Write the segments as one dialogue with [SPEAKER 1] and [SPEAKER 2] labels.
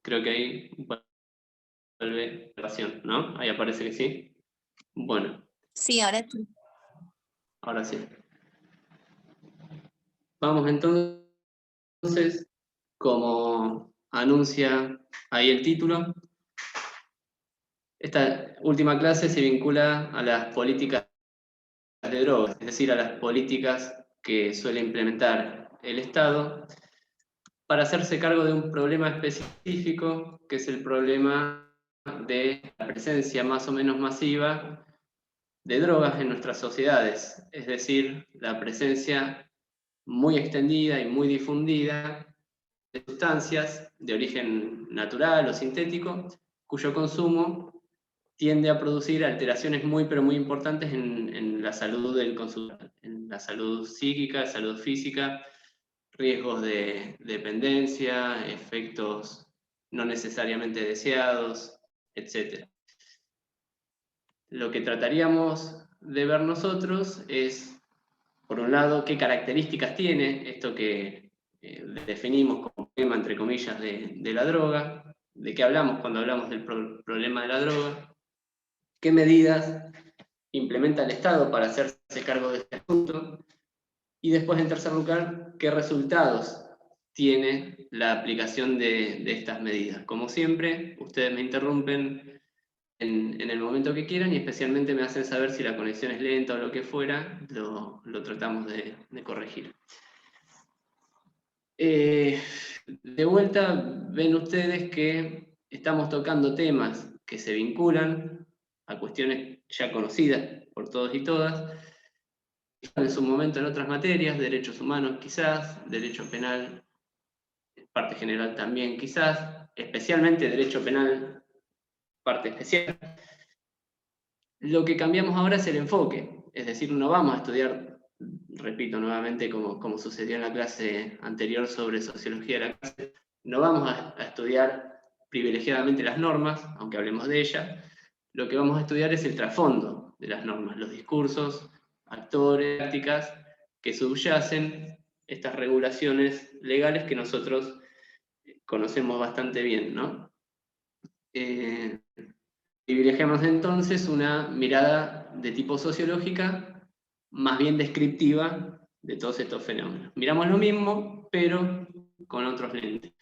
[SPEAKER 1] Creo que ahí vuelve la grabación, ¿no? Ahí aparece que sí. Bueno,
[SPEAKER 2] Sí, ahora sí.
[SPEAKER 1] ahora sí. Vamos entonces, como anuncia ahí el título, esta última clase se vincula a las políticas de drogas, es decir, a las políticas que suele implementar el Estado para hacerse cargo de un problema específico, que es el problema de la presencia más o menos masiva de drogas en nuestras sociedades, es decir, la presencia muy extendida y muy difundida de sustancias de origen natural o sintético, cuyo consumo tiende a producir alteraciones muy pero muy importantes en la salud del consumidor, en la salud psíquica, salud física, riesgos de dependencia, efectos no necesariamente deseados, etc. Lo que trataríamos de ver nosotros es, por un lado, qué características tiene esto que definimos como problema, entre comillas, de la droga, de qué hablamos cuando hablamos del problema de la droga, qué medidas implementa el Estado para hacerse cargo de este asunto, y después, en tercer lugar, qué resultados tiene la aplicación de estas medidas. Como siempre, ustedes me interrumpen en el momento que quieran y especialmente me hacen saber si la conexión es lenta o lo que fuera, lo tratamos de corregir. De vuelta, ven ustedes que estamos tocando temas que se vinculan a cuestiones ya conocidas por todos y todas, en su momento en otras materias, derechos humanos quizás, derecho penal, parte general también quizás, especialmente derecho penal, parte especial. Lo que cambiamos ahora es el enfoque, es decir, no vamos a estudiar, repito nuevamente como sucedió en la clase anterior sobre sociología de la clase, no vamos a estudiar privilegiadamente las normas, aunque hablemos de ellas, lo que vamos a estudiar es el trasfondo de las normas, los discursos, actores, prácticas que subyacen estas regulaciones legales que nosotros conocemos bastante bien, ¿no? Privilegiamos entonces una mirada de tipo sociológica, más bien descriptiva de todos estos fenómenos. Miramos lo mismo, pero con otros lentes.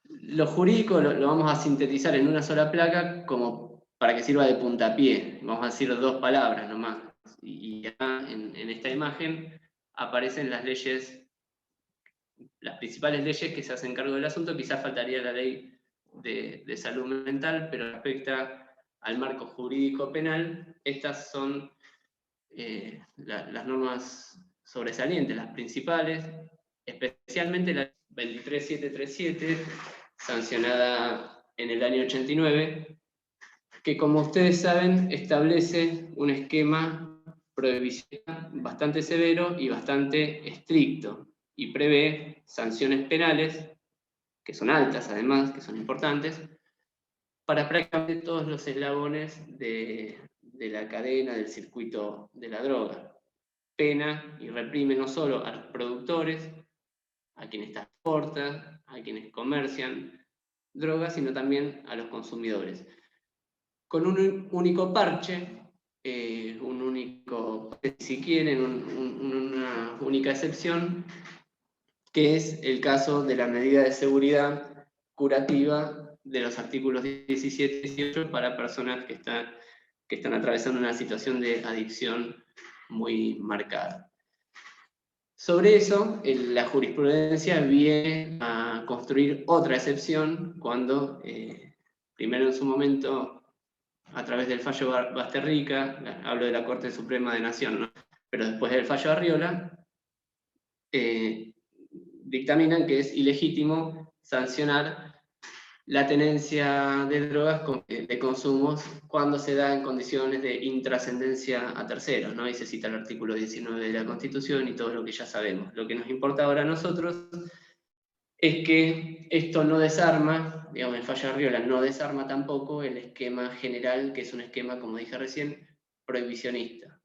[SPEAKER 1] Lo jurídico lo vamos a sintetizar en una sola placa como para que sirva de puntapié. Vamos a decir dos palabras nomás. Y acá en esta imagen aparecen las leyes, las principales leyes que se hacen cargo del asunto. Quizás faltaría la ley de salud mental, pero respecto al marco jurídico penal, estas son las normas sobresalientes, las principales, especialmente la 23737, sancionada en el año 89, que como ustedes saben establece un esquema prohibicional bastante severo y bastante estricto, y prevé sanciones penales, que son altas además, que son importantes, para prácticamente todos los eslabones de la cadena, del circuito de la droga. Pena y reprime no solo a los productores, a quienes transportan, a quienes comercian drogas, sino también a los consumidores. Con un único parche, un único, si quieren, una única excepción, que es el caso de la medida de seguridad curativa de los artículos 17 y 18 para personas que están atravesando una situación de adicción muy marcada. Sobre eso, la jurisprudencia viene a construir otra excepción cuando, primero en su momento, a través del fallo Basterrica, hablo de la Corte Suprema de Nación, ¿no? Pero después del fallo Arriola, dictaminan que es ilegítimo sancionar la tenencia de drogas de consumos cuando se da en condiciones de intrascendencia a terceros, ¿no? Y se cita el artículo 19 de la Constitución y todo lo que ya sabemos. Lo que nos importa ahora a nosotros es que esto no desarma, digamos, el fallo Arriola no desarma tampoco el esquema general, que es un esquema, como dije recién, prohibicionista.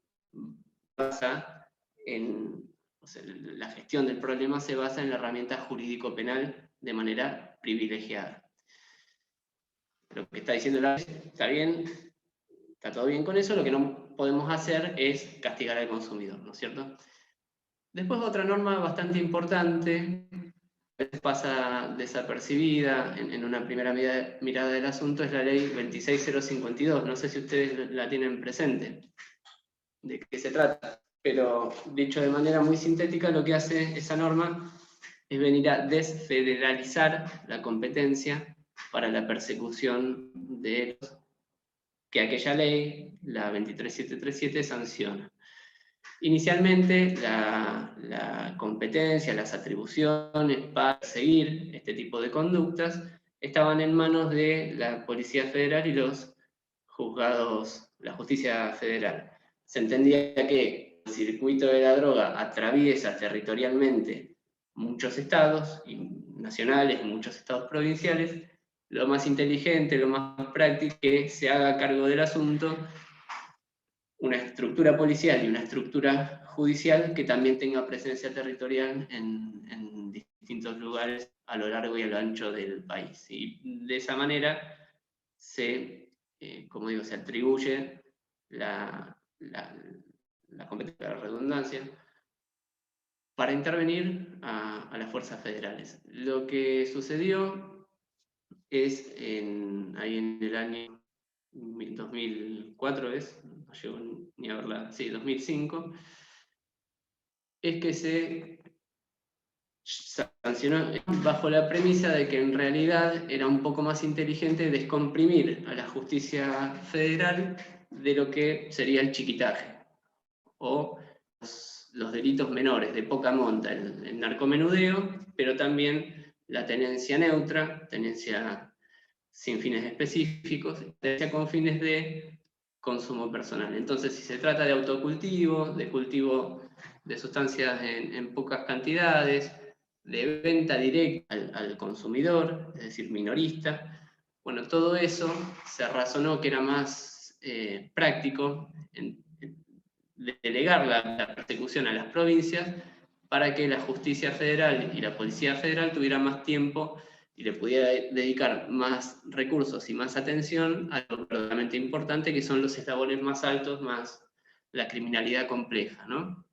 [SPEAKER 1] Basa en, o sea, la gestión del problema se basa en la herramienta jurídico-penal de manera privilegiada. Lo que está diciendo la ley está bien, está todo bien con eso, lo que no podemos hacer es castigar al consumidor, ¿no es cierto? Después otra norma bastante importante, que pasa desapercibida en una primera mirada del asunto, es la ley 26052. No sé si ustedes la tienen presente, de qué se trata, pero dicho de manera muy sintética, lo que hace esa norma es venir a desfederalizar la competencia para la persecución de los que aquella ley, la 23737, sanciona. Inicialmente, la competencia, las atribuciones para seguir este tipo de conductas estaban en manos de la Policía Federal y los juzgados, la Justicia Federal. Se entendía que el circuito de la droga atraviesa territorialmente muchos estados nacionales y muchos estados provinciales. Lo más inteligente, lo más práctico, que se haga cargo del asunto una estructura policial y una estructura judicial que también tenga presencia territorial en distintos lugares a lo largo y a lo ancho del país. Y de esa manera como digo, se atribuye la competencia de la redundancia para intervenir a las fuerzas federales. Lo que sucedió es ahí en el año 2004, no llegó ni a verla, sí, 2005, es que se sancionó bajo la premisa de que en realidad era un poco más inteligente descomprimir a la justicia federal de lo que sería el chiquitaje, o los delitos menores de poca monta, el narcomenudeo, pero también la tenencia neutra, tenencia sin fines específicos, tenencia con fines de consumo personal. Entonces, si se trata de autocultivo, de cultivo de sustancias en pocas cantidades, de venta directa al consumidor, es decir, minorista, bueno, todo eso se razonó que era más práctico delegar la persecución a las provincias para que la justicia federal y la policía federal tuvieran más tiempo y le pudiera dedicar más recursos y más atención a lo verdaderamente importante, que son los eslabones más altos, más la criminalidad compleja, ¿no?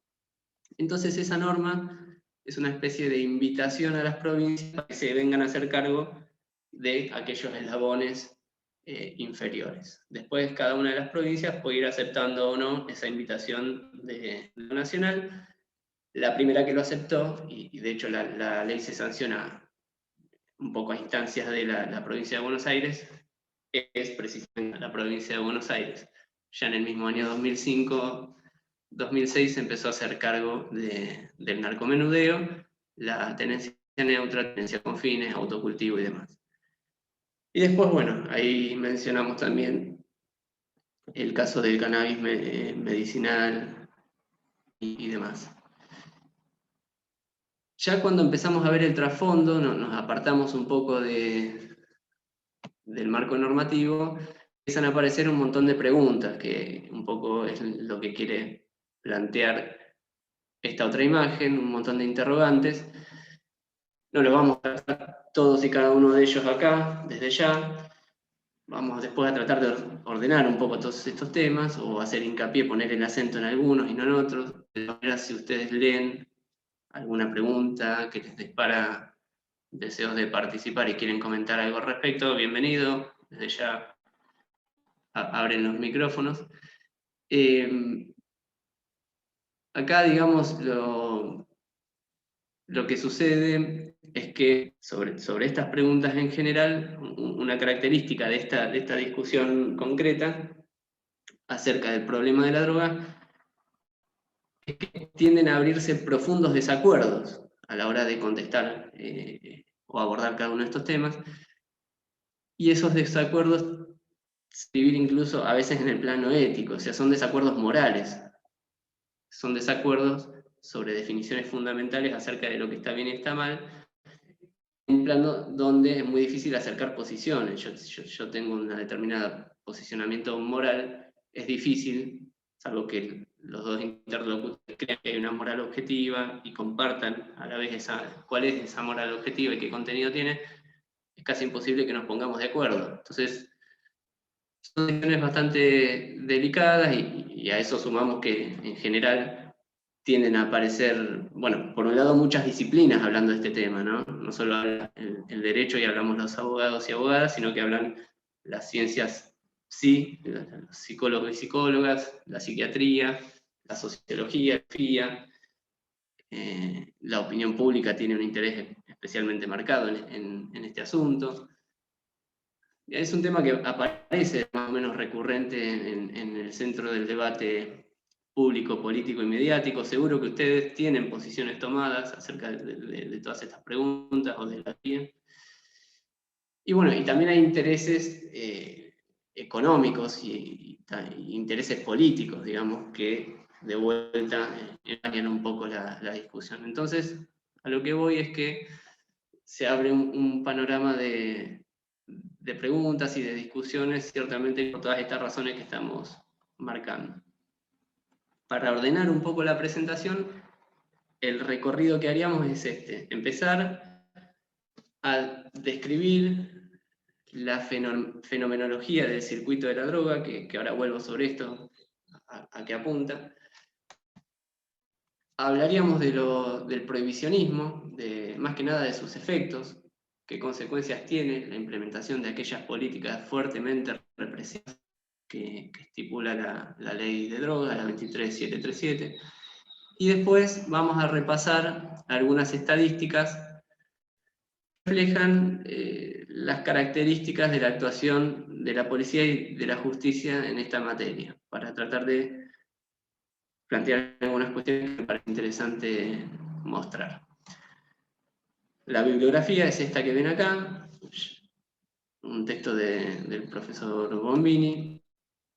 [SPEAKER 1] Entonces esa norma es una especie de invitación a las provincias para que se vengan a hacer cargo de aquellos eslabones inferiores. Después cada una de las provincias puede ir aceptando o no esa invitación de lo nacional. La primera que lo aceptó, y de hecho la ley se sanciona un poco a instancias de la provincia de Buenos Aires, es precisamente la provincia de Buenos Aires. Ya en el mismo año 2005-2006 se empezó a hacer cargo del narcomenudeo, la tenencia neutra, tenencia con fines, autocultivo y demás. Y después, bueno, ahí mencionamos también el caso del cannabis medicinal y demás. Ya cuando empezamos a ver el trasfondo, nos apartamos un poco del marco normativo, empiezan a aparecer un montón de preguntas, que un poco es lo que quiere plantear esta otra imagen, un montón de interrogantes. No los vamos a tratar todos y cada uno de ellos acá, desde ya. Vamos después a tratar de ordenar un poco todos estos temas, o hacer hincapié, poner el acento en algunos y no en otros. De todas maneras, si ustedes leen alguna pregunta que les dispara deseos de participar y quieren comentar algo al respecto, bienvenido. Desde ya abren los micrófonos. Acá, digamos, lo que sucede es que sobre estas preguntas en general, una característica de esta discusión concreta acerca del problema de la droga es que tienden a abrirse profundos desacuerdos a la hora de contestar o abordar cada uno de estos temas, y esos desacuerdos se dividen incluso a veces en el plano ético, o sea, son desacuerdos morales, son desacuerdos sobre definiciones fundamentales acerca de lo que está bien y está mal, en un plano donde es muy difícil acercar posiciones. Yo tengo un determinado posicionamiento moral, es difícil, salvo que los dos interlocutores crean que hay una moral objetiva y compartan a la vez cuál es esa moral objetiva y qué contenido tiene, es casi imposible que nos pongamos de acuerdo. Entonces, son decisiones bastante delicadas y a eso sumamos que en general tienden a aparecer, bueno, por un lado muchas disciplinas hablando de este tema, ¿no? No solo habla el derecho y hablamos los abogados y abogadas, sino que hablan las ciencias, sí, los psicólogos y psicólogas, la psiquiatría, la sociología, la filosofía, la opinión pública tiene un interés especialmente marcado en este asunto. Es un tema que aparece más o menos recurrente en el centro del debate público, político y mediático. Seguro que ustedes tienen posiciones tomadas acerca de todas estas preguntas o de la bien. Y bueno, y también hay intereses económicos y intereses políticos, digamos, que de vuelta empañan un poco la discusión. Entonces, a lo que voy es que se abre un panorama de preguntas y de discusiones, ciertamente por todas estas razones que estamos marcando. Para ordenar un poco la presentación, el recorrido que haríamos es este: empezar a describir la fenomenología del circuito de la droga, que ahora vuelvo sobre esto, a qué apunta. Hablaríamos del prohibicionismo, más que nada de sus efectos, qué consecuencias tiene la implementación de aquellas políticas fuertemente represivas que estipula la ley de drogas, la 23737. Y después vamos a repasar algunas estadísticas que reflejan las características de la actuación de la policía y de la justicia en esta materia, para tratar de plantear algunas cuestiones que me parece interesante mostrar. La bibliografía es esta que ven acá, un texto del profesor Bombini,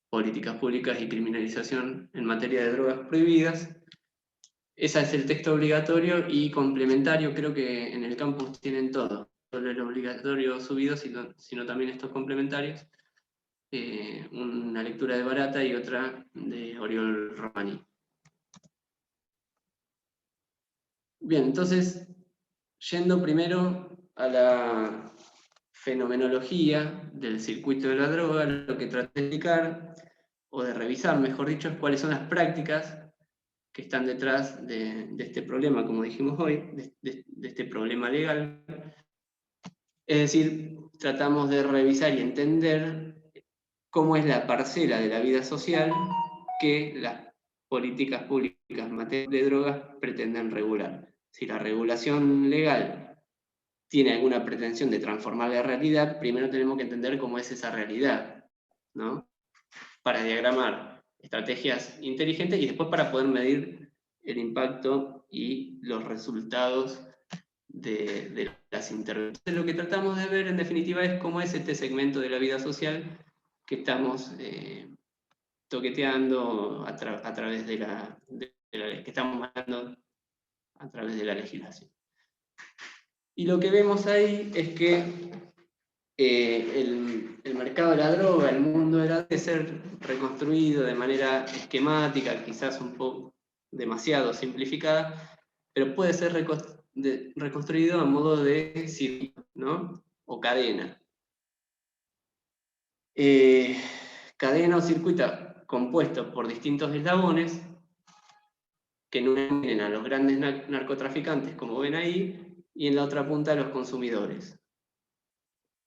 [SPEAKER 1] Políticas Públicas y Criminalización en Materia de Drogas Prohibidas. Ese es el texto obligatorio y complementario. Creo que en el campus tienen todo, no solo el obligatorio subido, sino también estos complementarios. Una lectura de Barata y otra de Oriol Romani. Bien, entonces, yendo primero a la fenomenología del circuito de la droga, lo que traté de explicar, o de revisar, mejor dicho, es cuáles son las prácticas que están detrás de este problema, como dijimos hoy, de este problema legal. Es decir, tratamos de revisar y entender cómo es la parcela de la vida social que las políticas públicas en materia de drogas pretenden regular. Si la regulación legal tiene alguna pretensión de transformar la realidad, primero tenemos que entender cómo es esa realidad, ¿no? Para diagramar estrategias inteligentes y después para poder medir el impacto y los resultados de las intervenciones. Lo que tratamos de ver, en definitiva, es cómo es este segmento de la vida social que estamos toqueteando a través de la que estamos hablando a través de la legislación. Y lo que vemos ahí es que el mercado de la droga, el mundo de la droga, debe ser reconstruido de manera esquemática, quizás un poco demasiado simplificada, pero puede ser reconstruido a modo de circuito, ¿no? O cadena. Cadena o circuito compuesto por distintos eslabones que no unen a los grandes narcotraficantes, como ven ahí, y en la otra punta a los consumidores.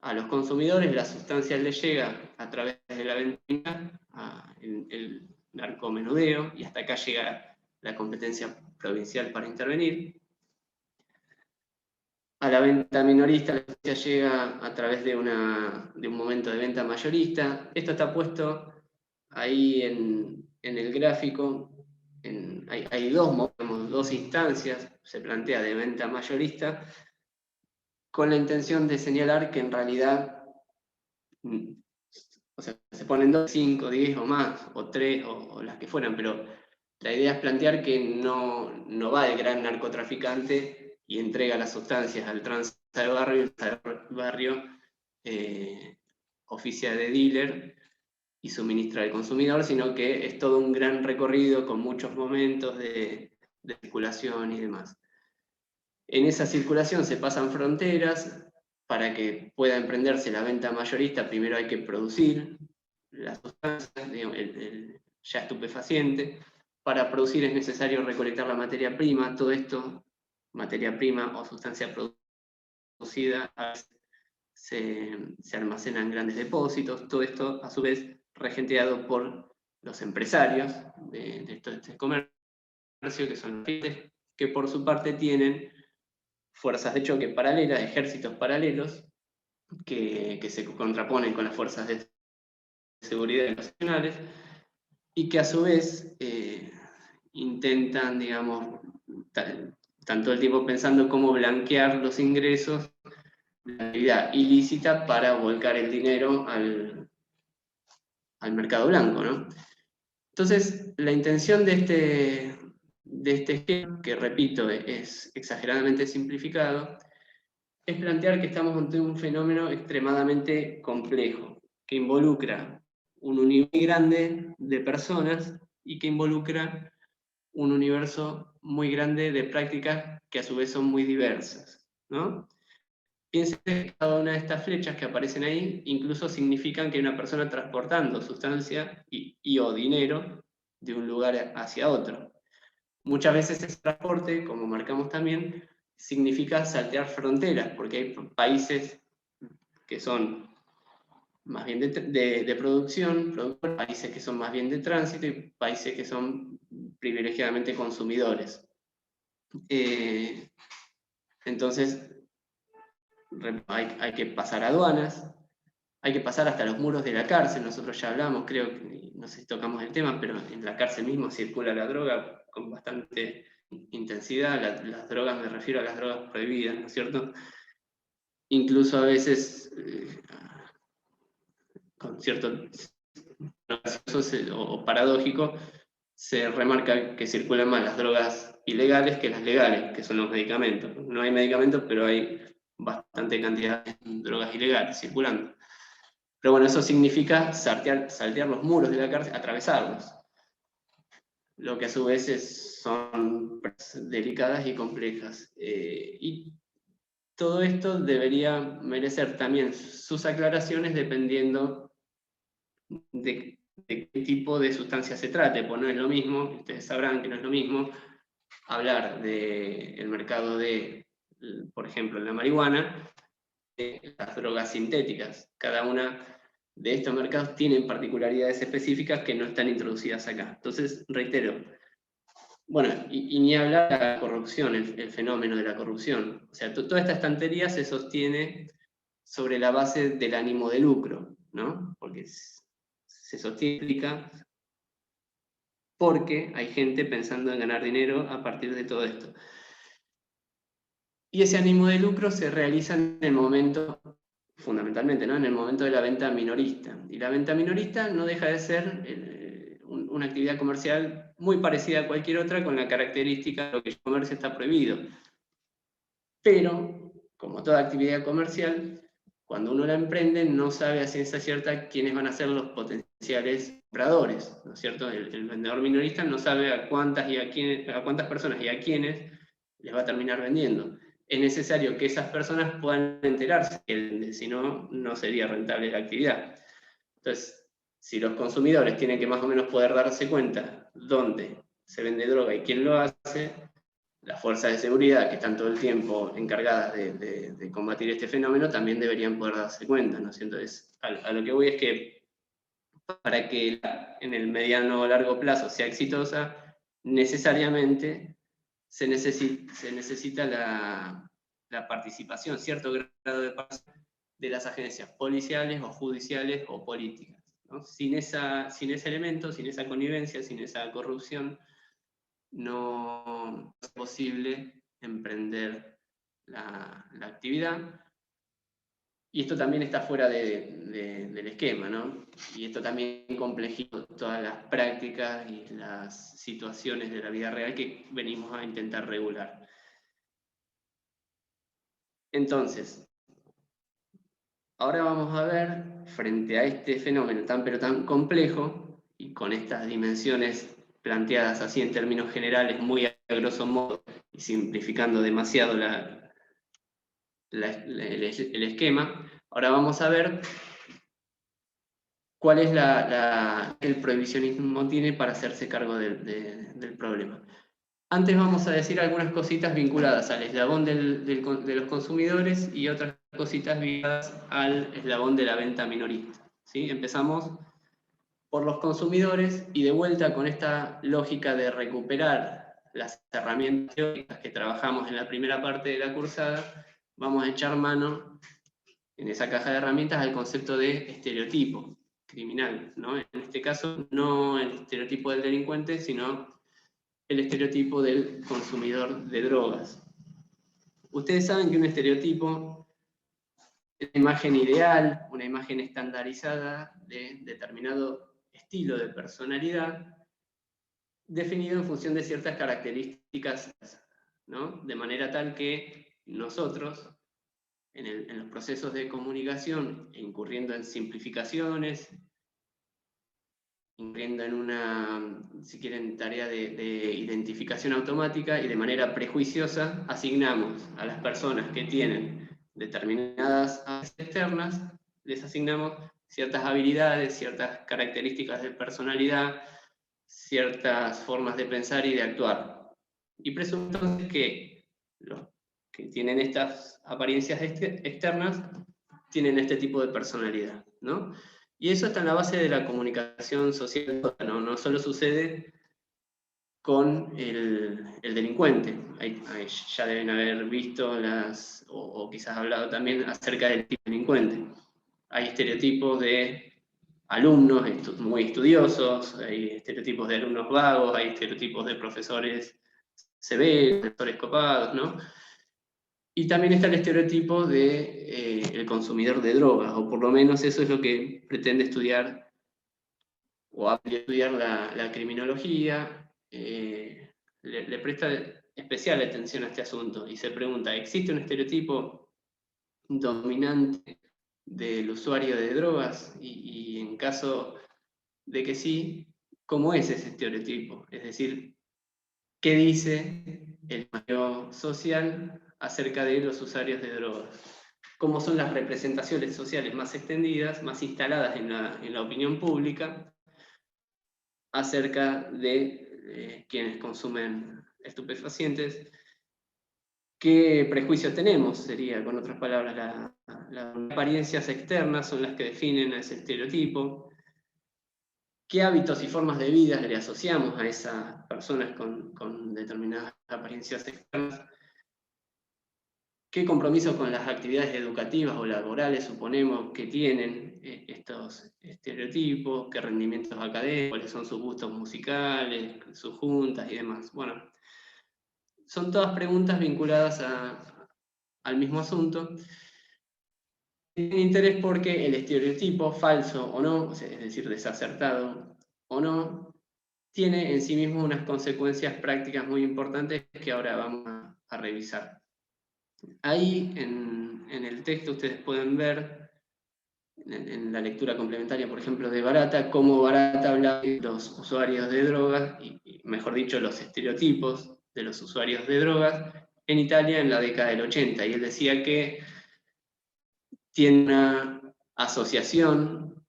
[SPEAKER 1] A los consumidores la sustancia les llega a través de la venta, el narcomenudeo, y hasta acá llega la competencia provincial para intervenir. A la venta minorista la sustancia llega a través de un momento de venta mayorista. Esto está puesto ahí en el gráfico. Hay dos instancias, se plantea, de venta mayorista, con la intención de señalar que en realidad, o sea, se ponen 2, 5, 10 o más, o 3, o las que fueran, pero la idea es plantear que no va el gran narcotraficante y entrega las sustancias al tranza de barrio, y el barrio oficia de dealer y suministra al consumidor, sino que es todo un gran recorrido con muchos momentos de circulación y demás. En esa circulación se pasan fronteras para que pueda emprenderse la venta mayorista, primero hay que producir la sustancia, digamos, el ya estupefaciente. Para producir es necesario recolectar la materia prima. Todo esto, materia prima o sustancia producida, a veces se almacena en grandes depósitos. Todo esto, a su vez, regenteado por los empresarios de este comercio, que son los clientes, que por su parte tienen fuerzas de choque paralelas, ejércitos paralelos, que se contraponen con las fuerzas de seguridad nacionales, y que a su vez intentan, digamos, tanto el tiempo pensando cómo blanquear los ingresos de la actividad ilícita para volcar el dinero al mercado blanco, ¿no? Entonces, la intención de este esquema, que repito, es exageradamente simplificado, es plantear que estamos ante un fenómeno extremadamente complejo, que involucra un universo muy grande de personas y que involucra un universo muy grande de prácticas que a su vez son muy diversas, ¿no? Piensen que cada una de estas flechas que aparecen ahí incluso significan que hay una persona transportando sustancia y o dinero de un lugar hacia otro. Muchas veces ese transporte, como marcamos también, significa saltear fronteras, porque hay países que son más bien de producción, países que son más bien de tránsito y países que son privilegiadamente consumidores. Entonces, hay que pasar aduanas, hay que pasar hasta los muros de la cárcel. Nosotros ya hablamos, creo que, no sé si tocamos el tema, pero en la cárcel mismo circula la droga con bastante intensidad. Las drogas, me refiero a las drogas prohibidas, ¿no es cierto? Incluso a veces, con cierto gracioso o paradójico, se remarca que circulan más las drogas ilegales que las legales, que son los medicamentos. No hay medicamentos, pero hay bastante cantidad de drogas ilegales circulando. Pero bueno, eso significa saltear los muros de la cárcel, atravesarlos. Lo que a su vez son delicadas y complejas. Y todo esto debería merecer también sus aclaraciones dependiendo de qué tipo de sustancia se trate, pues no es lo mismo, ustedes sabrán que no es lo mismo hablar del mercado de, por ejemplo, la marihuana, de las drogas sintéticas. Cada una de estos mercados tienen particularidades específicas que no están introducidas acá. Entonces, reitero, bueno, y ni hablar de la corrupción, el fenómeno de la corrupción. O sea, toda esta estantería se sostiene sobre la base del ánimo de lucro, ¿no? Porque se sostiene porque hay gente pensando en ganar dinero a partir de todo esto. Y ese ánimo de lucro se realiza en el momento, fundamentalmente, ¿no? En el momento de la venta minorista. Y la venta minorista no deja de ser una actividad comercial muy parecida a cualquier otra, con la característica de que el comercio está prohibido. Pero, como toda actividad comercial, cuando uno la emprende, no sabe a ciencia cierta quiénes van a ser los potenciales compradores, ¿no es cierto? El vendedor minorista no sabe a cuántas personas y a quiénes les va a terminar vendiendo. Es necesario que esas personas puedan enterarse, si no, no sería rentable la actividad. Entonces, si los consumidores tienen que más o menos poder darse cuenta dónde se vende droga y quién lo hace, las fuerzas de seguridad, que están todo el tiempo encargadas de combatir este fenómeno, también deberían poder darse cuenta, ¿no? Entonces, a lo que voy es que para que en el mediano o largo plazo sea exitosa, necesariamente se necesita la participación, cierto grado de participación de las agencias policiales o judiciales o políticas, ¿no? Sin ese elemento, sin esa connivencia, sin esa corrupción, no es posible emprender la actividad. Y esto también está fuera del esquema, ¿no? Y esto también complejiza todas las prácticas y las situaciones de la vida real que venimos a intentar regular. Entonces, ahora vamos a ver, frente a este fenómeno pero tan complejo, y con estas dimensiones planteadas así en términos generales, muy a grosso modo, y simplificando demasiado la el esquema. Ahora vamos a ver cuál es el prohibicionismo tiene para hacerse cargo del problema. Antes vamos a decir algunas cositas vinculadas al eslabón de los consumidores y otras cositas vinculadas al eslabón de la venta minorista. ¿Sí? Empezamos por los consumidores y de vuelta con esta lógica de recuperar las herramientas teóricas que trabajamos en la primera parte de la cursada, vamos a echar mano en esa caja de herramientas al concepto de estereotipo criminal, ¿no? En este caso, no el estereotipo del delincuente, sino el estereotipo del consumidor de drogas. Ustedes saben que un estereotipo es una imagen ideal, una imagen estandarizada de determinado estilo de personalidad, definido en función de ciertas características, ¿no? De manera tal que nosotros, en los procesos de comunicación, incurriendo en simplificaciones, incurriendo en una, si quieren, tarea de identificación automática y de manera prejuiciosa, asignamos a las personas que tienen determinadas habilidades externas, les asignamos ciertas habilidades, ciertas características de personalidad, ciertas formas de pensar y de actuar. Y presumimos entonces que los que tienen estas apariencias externas tienen este tipo de personalidad, ¿no? Y eso está en la base de la comunicación social, no solo sucede con el delincuente. Ahí ya deben haber visto o quizás hablado también acerca del tipo de delincuente. Hay estereotipos de alumnos muy estudiosos, hay estereotipos de alumnos vagos, hay estereotipos de profesores severos, profesores copados, ¿no? Y también está el estereotipo de el consumidor de drogas, o por lo menos eso es lo que pretende estudiar, o ha aprendido a estudiar la criminología, le presta especial atención a este asunto, y se pregunta, ¿existe un estereotipo dominante del usuario de drogas? Y en caso de que sí, ¿cómo es ese estereotipo? Es decir, ¿qué dice el imaginio social acerca de los usuarios de drogas? ¿Cómo son las representaciones sociales más extendidas, más instaladas en la opinión pública acerca de quienes consumen estupefacientes? ¿Qué prejuicios tenemos? Sería, con otras palabras, las apariencias externas son las que definen a ese estereotipo. ¿Qué hábitos y formas de vida le asociamos a esas personas con determinadas apariencias externas? ¿Qué compromisos con las actividades educativas o laborales suponemos que tienen estos estereotipos? ¿Qué rendimientos académicos? ¿Cuáles son sus gustos musicales, sus juntas y demás? Bueno, son todas preguntas vinculadas al mismo asunto. Tiene interés porque el estereotipo, falso o no, es decir, desacertado o no, tiene en sí mismo unas consecuencias prácticas muy importantes que ahora vamos a revisar. Ahí en el texto ustedes pueden ver, en la lectura complementaria, por ejemplo, de Barata, cómo Barata habla de los usuarios de drogas, y mejor dicho, los estereotipos de los usuarios de drogas en Italia en la década del 80. Y él decía que tiene una asociación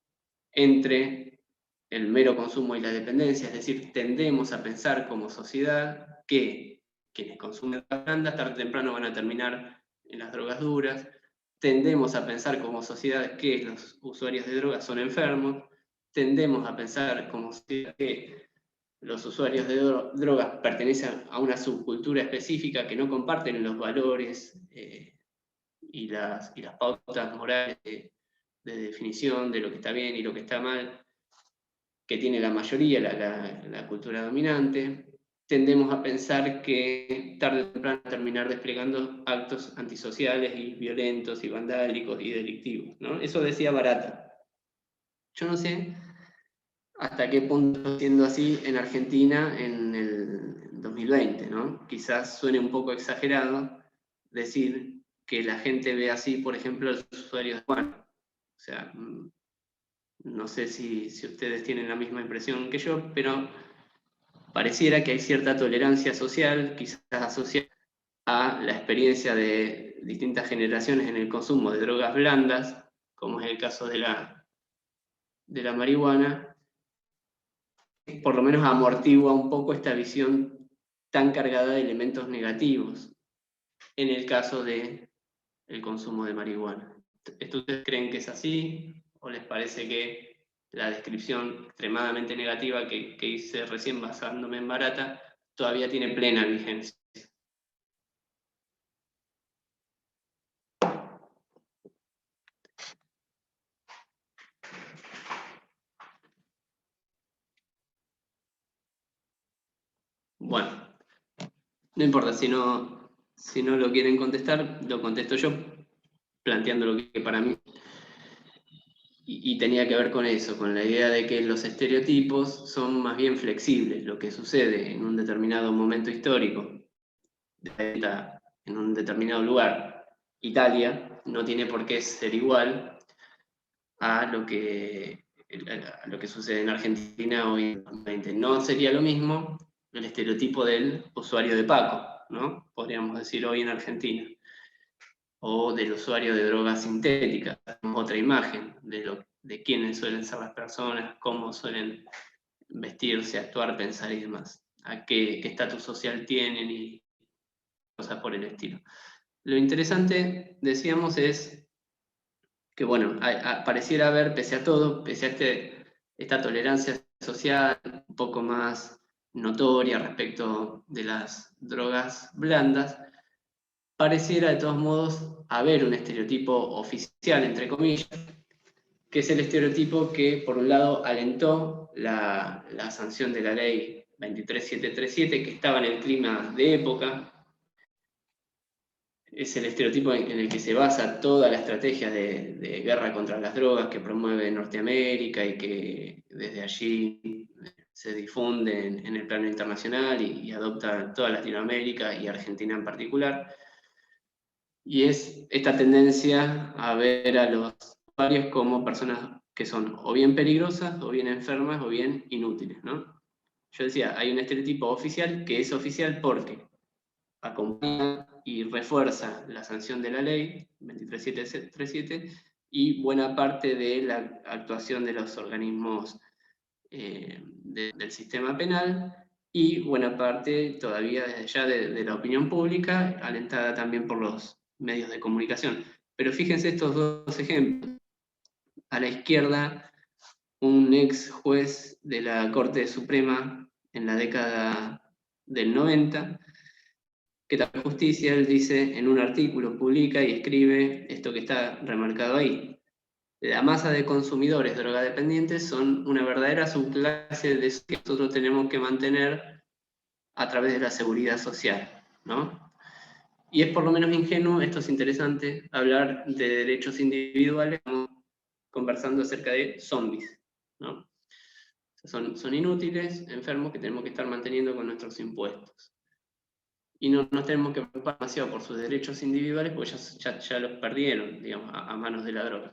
[SPEAKER 1] entre el mero consumo y la dependencia, es decir, tendemos a pensar como sociedad que quienes consumen drogas blandas tarde o temprano van a terminar en las drogas duras, tendemos a pensar como sociedad que los usuarios de drogas son enfermos, tendemos a pensar como sociedad que los usuarios de drogas pertenecen a una subcultura específica que no comparten los valores y las pautas morales de definición de lo que está bien y lo que está mal, que tiene la mayoría, la cultura dominante. Tendemos a pensar que tarde o temprano terminar desplegando actos antisociales y violentos y vandálicos y delictivos, ¿no? Eso decía Barata. Yo no sé hasta qué punto siendo así en Argentina en el 2020, ¿no? Quizás suene un poco exagerado decir que la gente ve así, por ejemplo, a los usuarios de Juan. O sea, no sé si ustedes tienen la misma impresión que yo, pero pareciera que hay cierta tolerancia social, quizás asociada a la experiencia de de distintas generaciones en el consumo de drogas blandas, como es el caso de la marihuana, por lo menos amortigua un poco esta visión tan cargada de elementos negativos en el caso del consumo de marihuana. ¿Ustedes creen que es así? ¿O les parece que la descripción extremadamente negativa que hice recién basándome en Barata todavía tiene plena vigencia? Bueno, no importa, si no lo quieren contestar, lo contesto yo, planteando lo que para mí... Y tenía que ver con eso, con la idea de que los estereotipos son más bien flexibles. Lo que sucede en un determinado momento histórico, en un determinado lugar, Italia, no tiene por qué ser igual a lo que sucede en Argentina hoy en 2020. No sería lo mismo el estereotipo del usuario de Paco, ¿no? Podríamos decir hoy en Argentina, o del usuario de drogas sintéticas, otra imagen de quiénes suelen ser las personas, cómo suelen vestirse, actuar, pensar y demás, a qué estatus social tienen y cosas por el estilo. Lo interesante, decíamos, es que, bueno, pareciera haber, pese a todo, pese a esta tolerancia social un poco más notoria respecto de las drogas blandas, pareciera de todos modos haber un estereotipo oficial, entre comillas, que es el estereotipo que, por un lado, alentó la sanción de la ley 23737, que estaba en el clima de época. Es el estereotipo en el que se basa toda la estrategia de guerra contra las drogas que promueve Norteamérica y que desde allí se difunde en el plano internacional y adopta toda Latinoamérica y Argentina en particular. Y es esta tendencia a ver a los usuarios como personas que son o bien peligrosas, o bien enfermas, o bien inútiles, ¿no? Yo decía, hay un estereotipo oficial que es oficial porque acompaña y refuerza la sanción de la ley 23737 y buena parte de la actuación de los organismos del sistema penal y buena parte todavía desde ya de la opinión pública, alentada también por los medios de comunicación. Pero fíjense estos dos ejemplos. A la izquierda, un ex juez de la Corte Suprema en la década del 90, que la justicia, él dice en un artículo, publica y escribe esto que está remarcado ahí. La masa de consumidores drogadependientes son una verdadera subclase de que nosotros tenemos que mantener a través de la seguridad social, ¿no? Y es por lo menos ingenuo, esto es interesante, hablar de derechos individuales conversando acerca de zombies, ¿no? Son inútiles, enfermos que tenemos que estar manteniendo con nuestros impuestos. Y no nos tenemos que preocupar demasiado por sus derechos individuales porque ya los perdieron, digamos, a manos de la droga.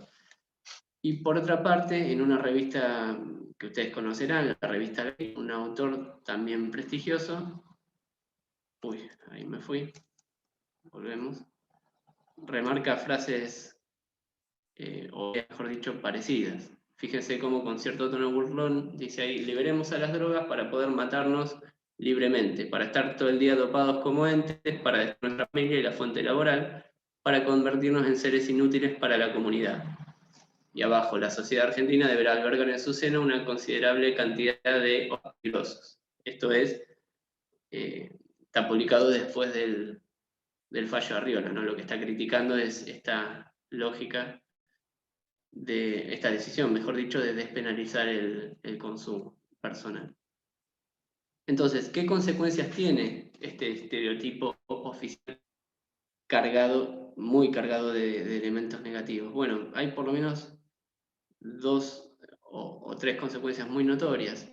[SPEAKER 1] Y por otra parte, en una revista que ustedes conocerán, la revista Ley, un autor también prestigioso, uy, ahí me fui, volvemos, remarca frases, o mejor dicho, parecidas. Fíjense cómo con cierto tono burlón dice ahí, liberemos a las drogas para poder matarnos libremente, para estar todo el día dopados como entes, para destruir nuestra familia y la fuente laboral, para convertirnos en seres inútiles para la comunidad. Y abajo, la sociedad argentina deberá albergar en su seno una considerable cantidad de peligrosos. Esto es, está publicado después del fallo de Arriola, ¿no? Lo que está criticando es esta lógica de esta decisión, mejor dicho, de despenalizar el consumo personal. Entonces, ¿qué consecuencias tiene este estereotipo oficial cargado, muy cargado de elementos negativos? Bueno, hay por lo menos dos o tres consecuencias muy notorias.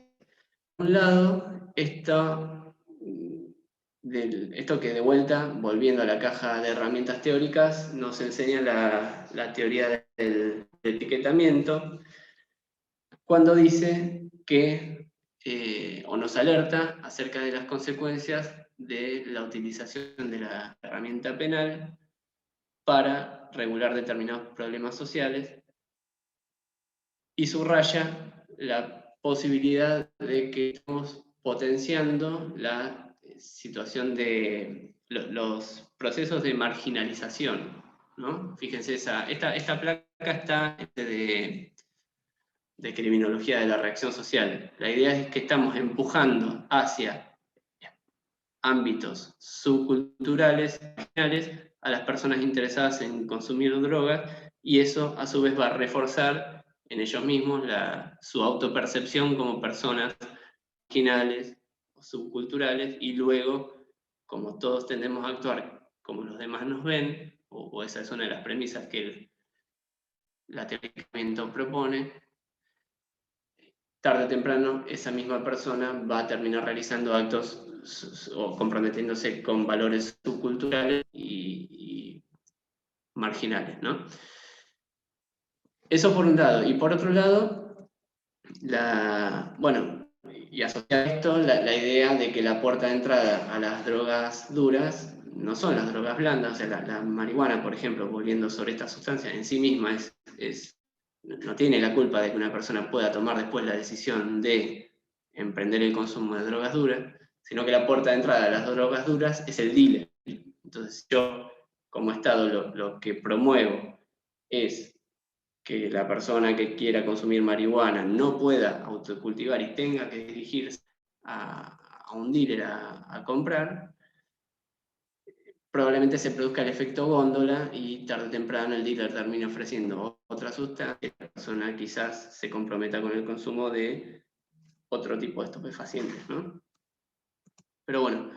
[SPEAKER 1] Por un lado, esto que de vuelta, volviendo a la caja de herramientas teóricas, nos enseña la teoría del etiquetamiento, cuando dice que, o nos alerta acerca de las consecuencias de la utilización de la herramienta penal para regular determinados problemas sociales, y subraya la posibilidad de que estamos potenciando la situación de los procesos de marginalización, ¿no? Fíjense, esta placa está de criminología de la reacción social. La idea es que estamos empujando hacia ámbitos subculturales, marginales, a las personas interesadas en consumir drogas, y eso a su vez va a reforzar en ellos mismos su autopercepción como personas marginales o subculturales, y luego, como todos tendemos a actuar como los demás nos ven, o esa es una de las premisas que la teoría del pensamiento propone, tarde o temprano esa misma persona va a terminar realizando actos o comprometiéndose con valores subculturales y marginales, ¿no? Eso por un lado. Y por otro lado, bueno, y asociar a esto la idea de que la puerta de entrada a las drogas duras no son las drogas blandas. O sea, la marihuana, por ejemplo, volviendo sobre esta sustancia, en sí misma no tiene la culpa de que una persona pueda tomar después la decisión de emprender el consumo de drogas duras, sino que la puerta de entrada a las drogas duras es el dealer. Entonces yo, como Estado, lo que promuevo es que la persona que quiera consumir marihuana no pueda autocultivar y tenga que dirigirse a un dealer a comprar. Probablemente se produzca el efecto góndola y tarde o temprano el dealer termine ofreciendo otra sustancia y la persona quizás se comprometa con el consumo de otro tipo de estupefacientes, ¿no? Pero bueno,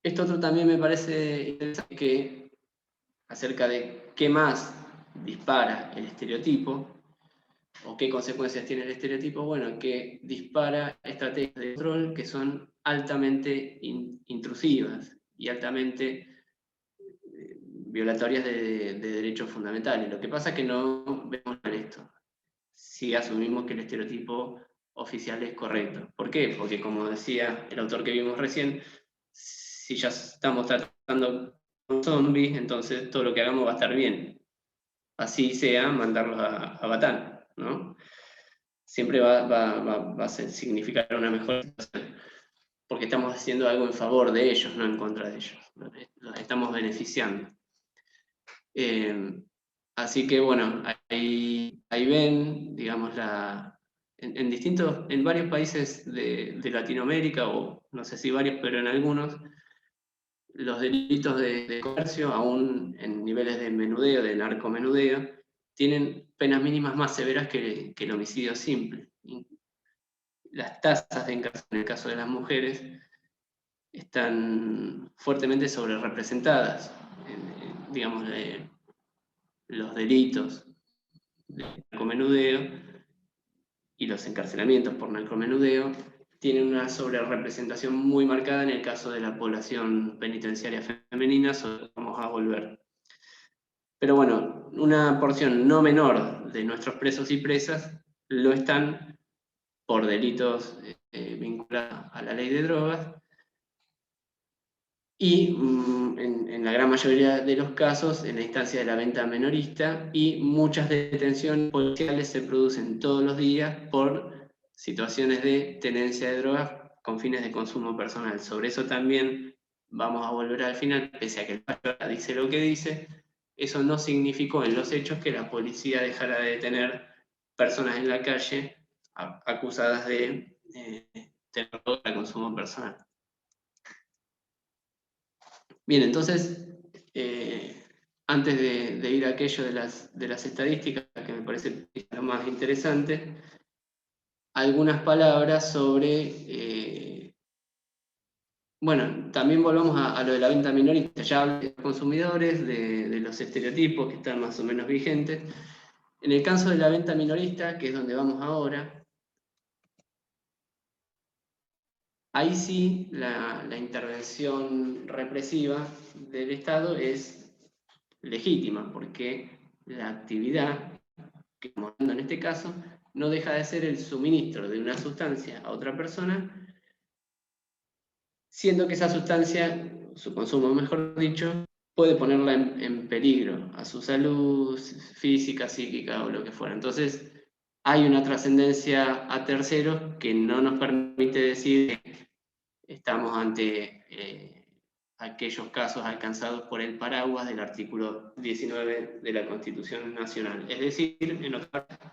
[SPEAKER 1] esto otro también me parece interesante, que acerca de qué más dispara el estereotipo o qué consecuencias tiene el estereotipo. Bueno, que dispara estrategias de control que son altamente intrusivas y altamente violatorias de derechos fundamentales. Lo que pasa es que no vemos en esto si asumimos que el estereotipo oficial es correcto. ¿Por qué? Porque, como decía el autor que vimos recién, si ya estamos tratando con zombies, entonces todo lo que hagamos va a estar bien. Así sea mandarlos a Batán, ¿no? Siempre va a significar una mejor situación, porque estamos haciendo algo en favor de ellos, no en contra de ellos. Los estamos beneficiando. Así que bueno, ahí ven, digamos, en varios países de Latinoamérica, o no sé si varios, pero en algunos, los delitos de comercio, aún en niveles de menudeo, de narcomenudeo, tienen penas mínimas más severas que el homicidio simple. Las tasas de encarcelación en el caso de las mujeres están fuertemente sobrerepresentadas, digamos, los delitos de narcomenudeo y los encarcelamientos por narcomenudeo tienen una sobrerepresentación muy marcada en el caso de la población penitenciaria femenina, sobre lo que vamos a volver. Pero bueno, una porción no menor de nuestros presos y presas lo están por delitos vinculados a la ley de drogas, y en la gran mayoría de los casos en la instancia de la venta minorista, y muchas detenciones policiales se producen todos los días por situaciones de tenencia de drogas con fines de consumo personal. Sobre eso también vamos a volver al final, pese a que el fallo dice lo que dice, eso no significó en los hechos que la policía dejara de detener personas en la calle acusadas de tener droga para consumo personal. Bien, entonces, antes de ir a aquello de las estadísticas, que me parece lo más interesante, algunas palabras sobre, bueno, también volvamos a lo de la venta minorista. Ya hablé de los consumidores, de los estereotipos que están más o menos vigentes. En el caso de la venta minorista, que es donde vamos ahora, ahí sí la intervención represiva del Estado es legítima, porque la actividad que estamos hablando en este caso no deja de ser el suministro de una sustancia a otra persona, siendo que esa sustancia, su consumo mejor dicho, puede ponerla en peligro, a su salud física, psíquica o lo que fuera. Entonces, hay una trascendencia a terceros que no nos permite decir que estamos ante aquellos casos alcanzados por el paraguas del artículo 19 de la Constitución Nacional. Es decir,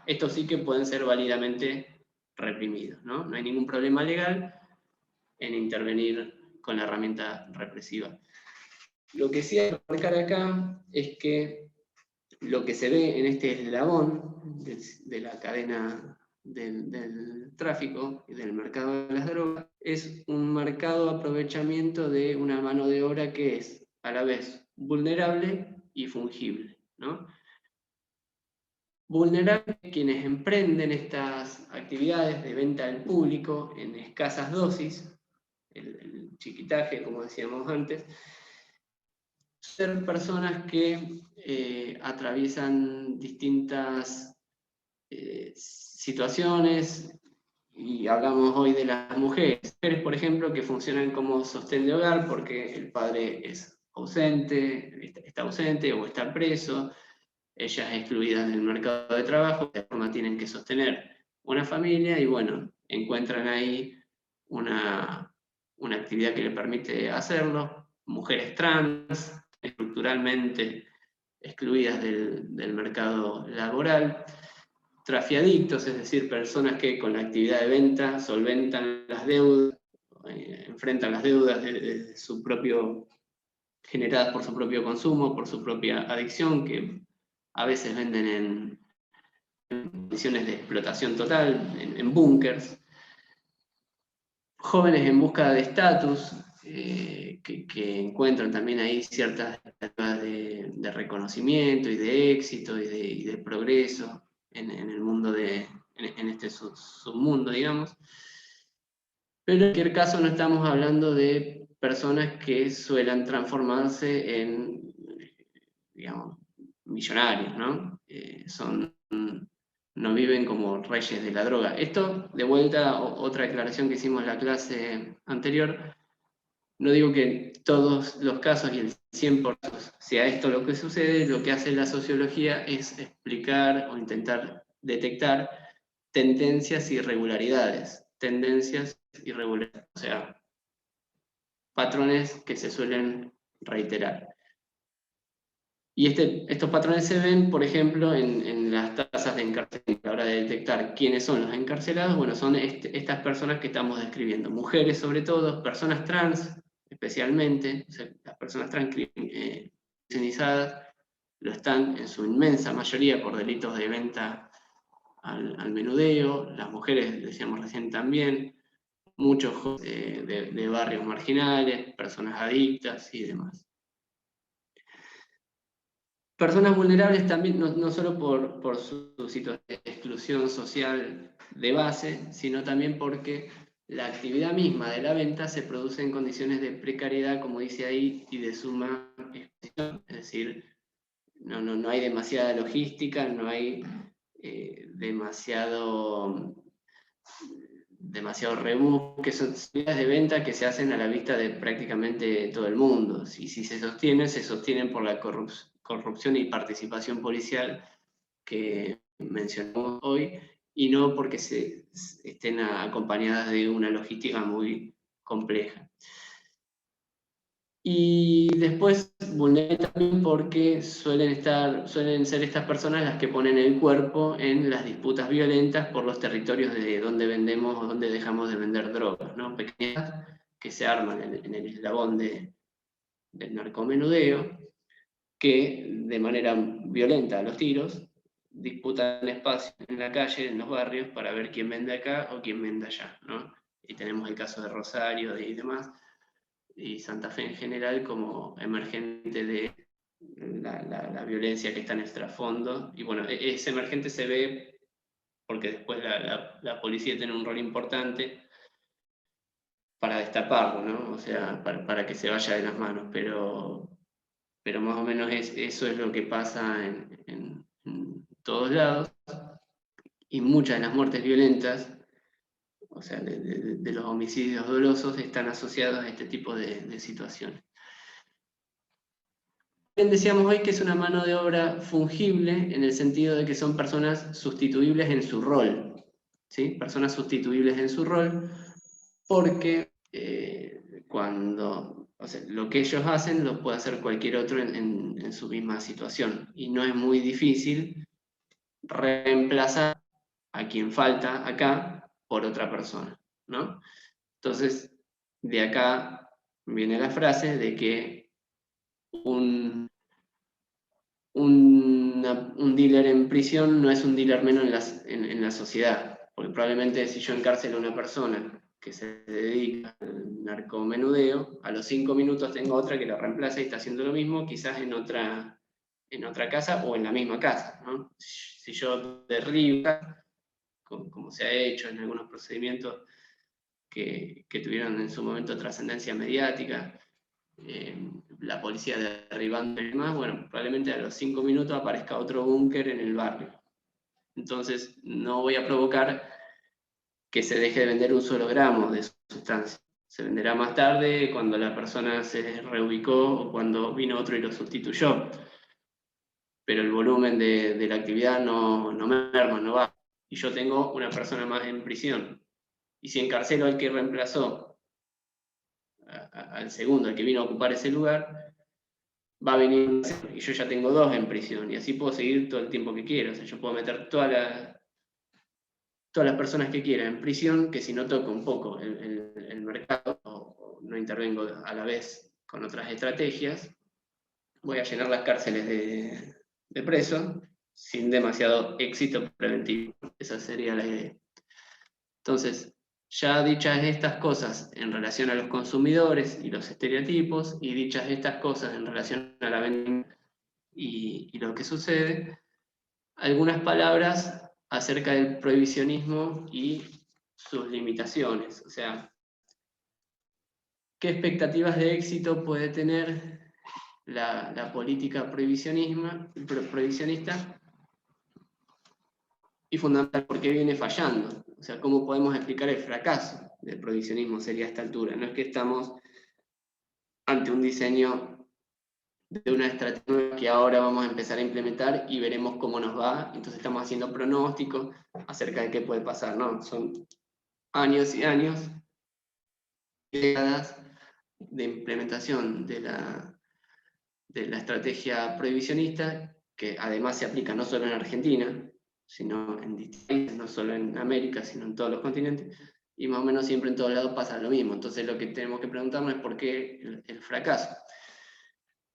[SPEAKER 1] estos sí que pueden ser válidamente reprimidos, ¿no? No hay ningún problema legal en intervenir con la herramienta represiva. Lo que sí hay que marcar acá es que lo que se ve en este eslabón de la cadena del tráfico y del mercado de las drogas es un marcado aprovechamiento de una mano de obra que es a la vez vulnerable y fungible, ¿no? Vulnerable quienes emprenden estas actividades de venta al público en escasas dosis, el chiquitaje, como decíamos antes, ser personas que atraviesan distintas situaciones, y hablamos hoy de las mujeres. Mujeres, por ejemplo, que funcionan como sostén de hogar porque el padre es ausente, está ausente o está preso, ellas excluidas del mercado de trabajo, de forma tienen que sostener una familia y bueno, encuentran ahí una actividad que le permite hacerlo. Mujeres trans, estructuralmente excluidas del mercado laboral. Trafiadictos, es decir, personas que con la actividad de venta solventan las deudas, enfrentan las deudas de su propio, generadas por su propio consumo, por su propia adicción, que a veces venden en condiciones de explotación total, en búnkers. Jóvenes en busca de estatus, que encuentran también ahí ciertas expectativas de reconocimiento y de éxito y de progreso en el mundo en este submundo, digamos. Pero en cualquier caso no estamos hablando de personas que suelen transformarse en, digamos, millonarios, ¿no? No viven como reyes de la droga. Esto, de vuelta, otra declaración que hicimos en la clase anterior, no digo que todos los casos y el 100% sea esto lo que sucede, lo que hace la sociología es explicar o intentar detectar tendencias y irregularidades. Tendencias irregulares, o sea, patrones que se suelen reiterar. Y estos patrones se ven, por ejemplo, en las tasas de encarcelamiento. A la hora de detectar quiénes son los encarcelados, bueno, son estas personas que estamos describiendo. Mujeres sobre todo, personas trans especialmente, o sea, las personas trans criminalizadas lo están en su inmensa mayoría por delitos de venta al menudeo, las mujeres, decíamos recién también, muchos jóvenes de barrios marginales, personas adictas y demás. Personas vulnerables también, no solo por su situación de exclusión social de base, sino también porque la actividad misma de la venta se produce en condiciones de precariedad, como dice ahí, y de suma exposición. Es decir, no hay demasiada logística, no hay demasiado rebusque, son actividades de venta que se hacen a la vista de prácticamente todo el mundo. Y si se sostienen por la corrupción y participación policial que mencionamos hoy, y no porque estén acompañadas de una logística muy compleja. Y después vulnerable también porque suelen ser estas personas las que ponen el cuerpo en las disputas violentas por los territorios de donde vendemos o donde dejamos de vender drogas, ¿no? Pequeñas que se arman en el eslabón del narcomenudeo, que de manera violenta a los tiros disputan espacio en la calle, en los barrios, para ver quién vende acá o quién vende allá, ¿no? Y tenemos el caso de Rosario y demás, y Santa Fe en general como emergente de la violencia que está en el trasfondo. Y bueno, ese emergente se ve porque después la policía tiene un rol importante para destaparlo, ¿no? O sea, para que se vaya de las manos, pero más o menos eso es lo que pasa en todos lados, y muchas de las muertes violentas, o sea, de los homicidios dolosos, están asociados a este tipo de situaciones. decíamos hoy que es una mano de obra fungible en el sentido de que son personas sustituibles en su rol, ¿sí? Personas sustituibles en su rol, porque o sea, lo que ellos hacen lo puede hacer cualquier otro en su misma situación, y no es muy difícil reemplazar a quien falta acá por otra persona, ¿no? Entonces, de acá viene la frase de que un dealer en prisión no es un dealer menos en la sociedad, porque probablemente si yo encarcelo a una persona que se dedica al narcomenudeo, a los 5 minutos tengo otra que la reemplaza y está haciendo lo mismo, quizás en otra casa o en la misma casa, ¿no? Si yo derribo, como se ha hecho en algunos procedimientos que tuvieron en su momento trascendencia mediática, la policía derribando y demás, bueno, probablemente a los 5 minutos aparezca otro búnker en el barrio. Entonces, no voy a provocar que se deje de vender un solo gramo de sustancia. Se venderá más tarde, cuando la persona se reubicó o cuando vino otro y lo sustituyó. Pero el volumen de la actividad no merma, no va. Y yo tengo una persona más en prisión. Y si encarcelo al que reemplazó al segundo, al que vino a ocupar ese lugar, va a venir y yo ya tengo 2 en prisión, y así puedo seguir todo el tiempo que quiero. O sea, yo puedo meter todas las personas que quiera en prisión, que si no toco un poco el mercado o no intervengo a la vez con otras estrategias, voy a llenar las cárceles de presos sin demasiado éxito preventivo. Esa sería la idea. Entonces, ya dichas estas cosas en relación a los consumidores y los estereotipos, y dichas estas cosas en relación a la venta y lo que sucede, algunas palabras acerca del prohibicionismo y sus limitaciones. O sea, ¿qué expectativas de éxito puede tener la política prohibicionista? Y fundamental, ¿por qué viene fallando? O sea, ¿cómo podemos explicar el fracaso del prohibicionismo sería a esta altura? No es que estamos ante un diseño de una estrategia que ahora vamos a empezar a implementar y veremos cómo nos va, entonces estamos haciendo pronósticos acerca de qué puede pasar, ¿no? Son años y años, décadas de implementación de la estrategia prohibicionista, que además se aplica no solo en Argentina, sino en distintos países, no solo en América, sino en todos los continentes, y más o menos siempre en todos lados pasa lo mismo. Entonces lo que tenemos que preguntarnos es por qué el fracaso.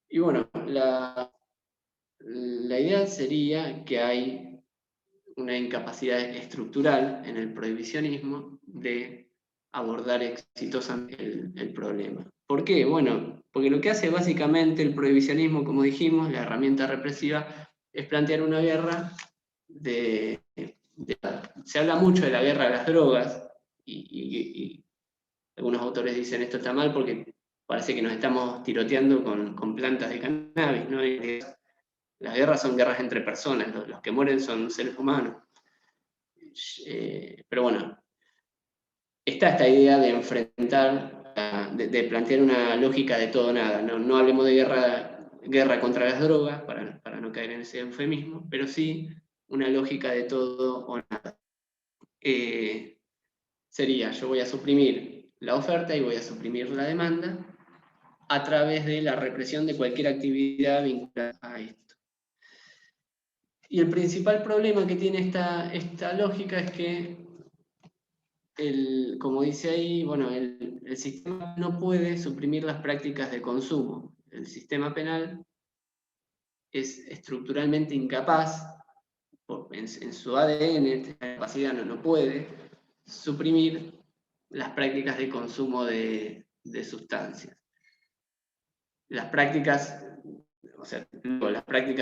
[SPEAKER 1] Y bueno, la idea sería que hay una incapacidad estructural en el prohibicionismo de abordar exitosamente el problema. ¿Por qué? Bueno, porque lo que hace básicamente el prohibicionismo, como dijimos, la herramienta represiva, es plantear una guerra se habla mucho de la guerra de las drogas, y algunos autores dicen esto está mal porque parece que nos estamos tiroteando con plantas de cannabis, ¿no? Las guerras son guerras entre personas, los que mueren son seres humanos. Pero bueno, está esta idea de enfrentar, de plantear una lógica de todo o nada. No hablemos de guerra contra las drogas, para no caer en ese eufemismo, pero sí una lógica de todo o nada. Sería, yo voy a suprimir la oferta y voy a suprimir la demanda a través de la represión de cualquier actividad vinculada a esto. Y el principal problema que tiene esta lógica es que, como dice ahí, bueno, el sistema no puede suprimir las prácticas de consumo. El sistema penal es estructuralmente incapaz, en su ADN, esta capacidad no puede suprimir las prácticas de consumo de sustancias. Las prácticas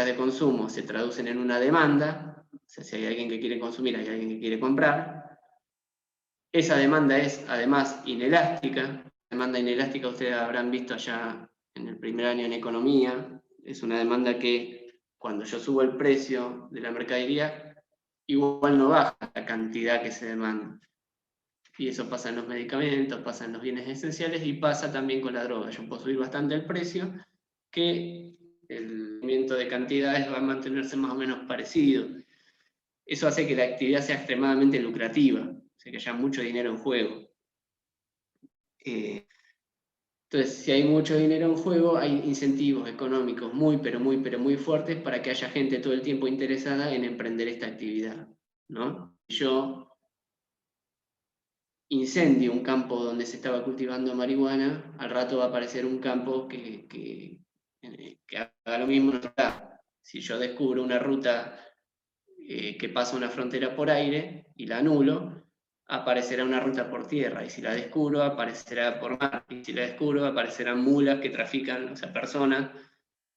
[SPEAKER 1] de consumo se traducen en una demanda, o sea, si hay alguien que quiere consumir, hay alguien que quiere comprar. Esa demanda es además inelástica. La demanda inelástica ustedes habrán visto allá en el primer año en economía. Es una demanda que cuando yo subo el precio de la mercadería, igual no baja la cantidad que se demanda. Y eso pasa en los medicamentos, pasa en los bienes esenciales y pasa también con la droga. Yo puedo subir bastante el precio, que el movimiento de cantidades va a mantenerse más o menos parecido. Eso hace que la actividad sea extremadamente lucrativa, o sea que haya mucho dinero en juego. Entonces, si hay mucho dinero en juego, hay incentivos económicos muy, pero muy fuertes para que haya gente todo el tiempo interesada en emprender esta actividad, ¿no? Yo incendio un campo donde se estaba cultivando marihuana, al rato va a aparecer un campo que haga lo mismo en otro lado. Si yo descubro una ruta que pasa una frontera por aire y la anulo, aparecerá una ruta por tierra, y si la descubro, aparecerá por mar, y si la descubro, aparecerán mulas que trafican, o sea, personas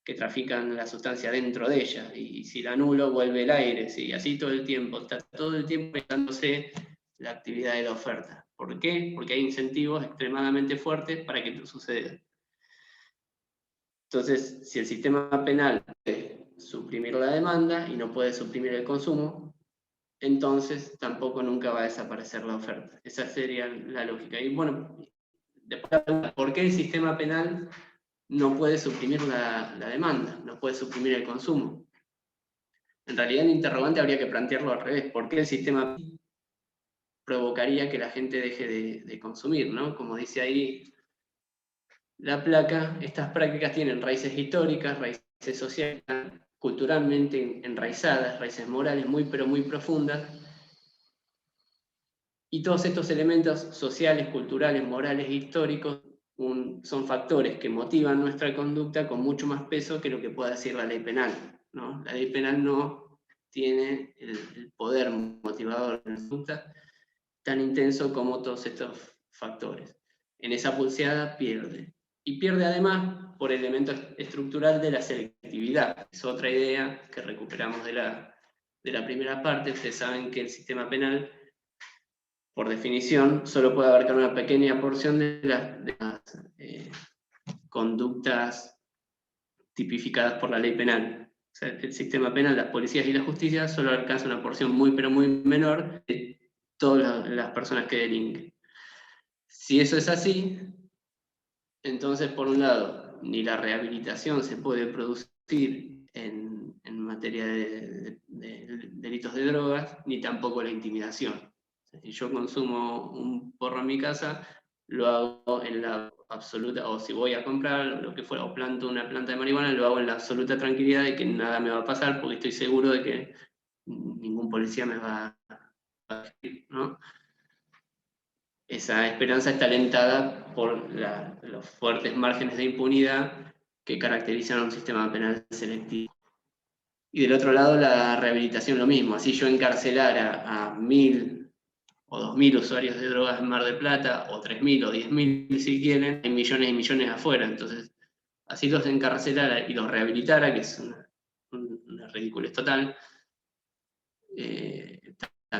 [SPEAKER 1] que trafican la sustancia dentro de ella, y si la anulo, vuelve el aire, ¿sí? Así todo el tiempo, está todo el tiempo pensándose la actividad de la oferta. ¿Por qué? Porque hay incentivos extremadamente fuertes para que esto suceda. Entonces, si el sistema penal puede suprimir la demanda y no puede suprimir el consumo, entonces tampoco nunca va a desaparecer la oferta. Esa sería la lógica. Y bueno, después, ¿por qué el sistema penal no puede suprimir la demanda, no puede suprimir el consumo? En realidad, el interrogante habría que plantearlo al revés. ¿Por qué el sistema provocaría que la gente deje de consumir, ¿no? Como dice ahí la placa, estas prácticas tienen raíces históricas, raíces sociales, culturalmente enraizadas, raíces morales muy, pero muy profundas. Y todos estos elementos sociales, culturales, morales e históricos son factores que motivan nuestra conducta con mucho más peso que lo que pueda decir la ley penal, ¿no? La ley penal no tiene el poder motivador de la conducta tan intenso como todos estos factores. En esa pulseada pierde. Y pierde además por el elemento estructural de la selectividad. Es otra idea que recuperamos de la primera parte. Ustedes saben que el sistema penal, por definición, solo puede abarcar una pequeña porción de las conductas tipificadas por la ley penal. O sea, el sistema penal, las policías y la justicia solo alcanza una porción muy, pero muy menor de todas las personas que delinquen. Si eso es así, entonces, por un lado, ni la rehabilitación se puede producir en materia de delitos de drogas, ni tampoco la intimidación. Si yo consumo un porro en mi casa, lo hago en la absoluta, o si voy a comprar lo que fuera, o planto una planta de marihuana, lo hago en la absoluta tranquilidad de que nada me va a pasar, porque estoy seguro de que ningún policía me va a decir, ¿no? Esa esperanza está alentada por los fuertes márgenes de impunidad que caracterizan a un sistema penal selectivo. Y del otro lado, la rehabilitación lo mismo. Así yo encarcelara a 1.000 o 2.000 usuarios de drogas en Mar del Plata, o 3.000 o 10.000 si quieren, hay millones y millones afuera. Entonces, así los encarcelara y los rehabilitara, que es una ridiculez total,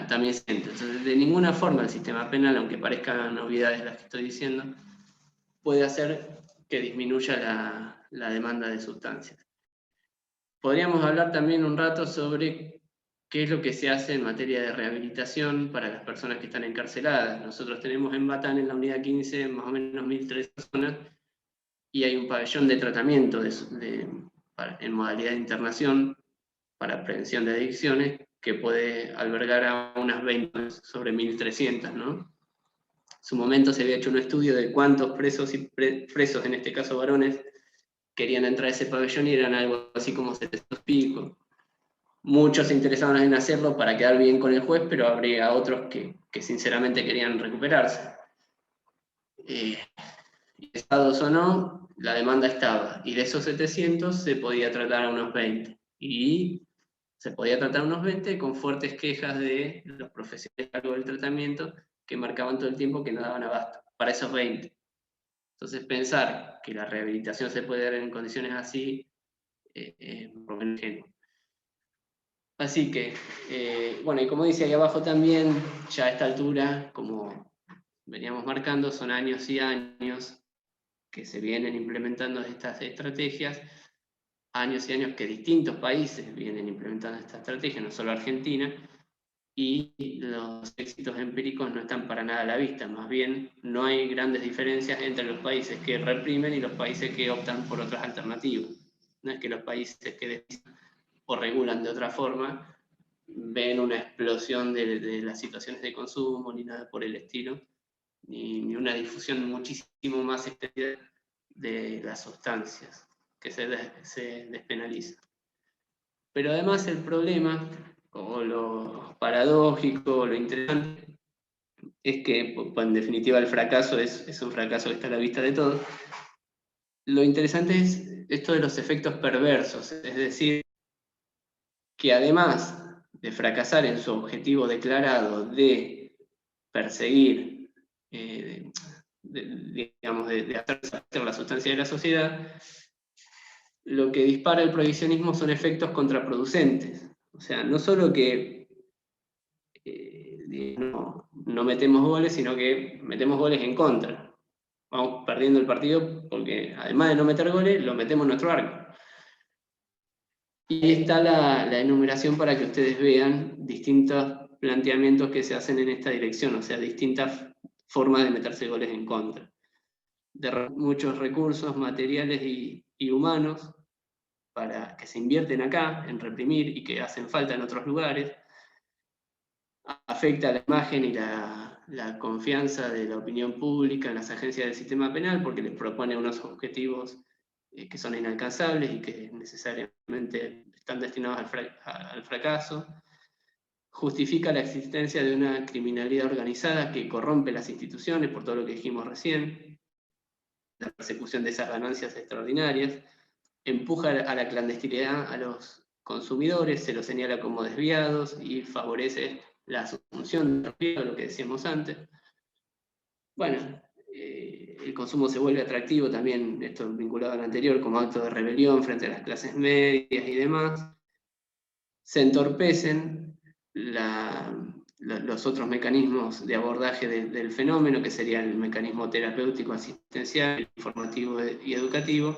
[SPEAKER 1] también se entra. Entonces, de ninguna forma el sistema penal, aunque parezcan novedades las que estoy diciendo, puede hacer que disminuya la demanda de sustancias. Podríamos hablar también un rato sobre qué es lo que se hace en materia de rehabilitación para las personas que están encarceladas. Nosotros tenemos en Batán, en la unidad 15, más o menos 1.300 personas, y hay un pabellón de tratamiento en modalidad de internación para prevención de adicciones, que puede albergar a unas 20 sobre 1.300, ¿no? En su momento se había hecho un estudio de cuántos presos, en este caso varones, querían entrar a ese pabellón, y eran algo así como 700 pico. Muchos se interesaban en hacerlo para quedar bien con el juez, pero habría otros que sinceramente querían recuperarse. Estados o no, la demanda estaba, y de esos 700 se podía tratar a unos 20. Y se podía tratar unos 20 con fuertes quejas de los profesionales a cargo del tratamiento, que marcaban todo el tiempo que no daban abasto para esos 20. Entonces, pensar que la rehabilitación se puede dar en condiciones así, por lo menos ingenuo. Así que, bueno, y como dice ahí abajo también, ya a esta altura, como veníamos marcando, son años y años que se vienen implementando estas estrategias, años y años que distintos países vienen implementando esta estrategia, no solo Argentina, y los éxitos empíricos no están para nada a la vista. Más bien, no hay grandes diferencias entre los países que reprimen y los países que optan por otras alternativas. No es que los países que definan o regulan de otra forma ven una explosión de las situaciones de consumo, ni nada por el estilo, ni una difusión muchísimo más extendida de las sustancias que se despenaliza. Pero además el problema, o lo paradójico, o lo interesante, es que en definitiva el fracaso es un fracaso que está a la vista de todos. Lo interesante es esto de los efectos perversos, es decir, que además de fracasar en su objetivo declarado de perseguir, digamos, de hacer desaparecer la sustancia de la sociedad, lo que dispara el prohibicionismo son efectos contraproducentes. O sea, no solo que no metemos goles, sino que metemos goles en contra. Vamos perdiendo el partido porque además de no meter goles, lo metemos en nuestro arco. Y ahí está la enumeración para que ustedes vean distintos planteamientos que se hacen en esta dirección, o sea, distintas formas de meterse goles en contra. De muchos recursos materiales y humanos para que se invierten acá en reprimir y que hacen falta en otros lugares. Afecta la imagen y la confianza de la opinión pública en las agencias del sistema penal porque les propone unos objetivos que son inalcanzables y que necesariamente están destinados al fracaso. Justifica la existencia de una criminalidad organizada que corrompe las instituciones, por todo lo que dijimos recién, la persecución de esas ganancias extraordinarias, empuja a la clandestinidad a los consumidores, se los señala como desviados y favorece la asunción de lo que decíamos antes. Bueno, el consumo se vuelve atractivo también, esto vinculado al anterior, como acto de rebelión frente a las clases medias y demás. Se entorpecen los otros mecanismos de abordaje del fenómeno, que sería el mecanismo terapéutico, asistencial, informativo y educativo,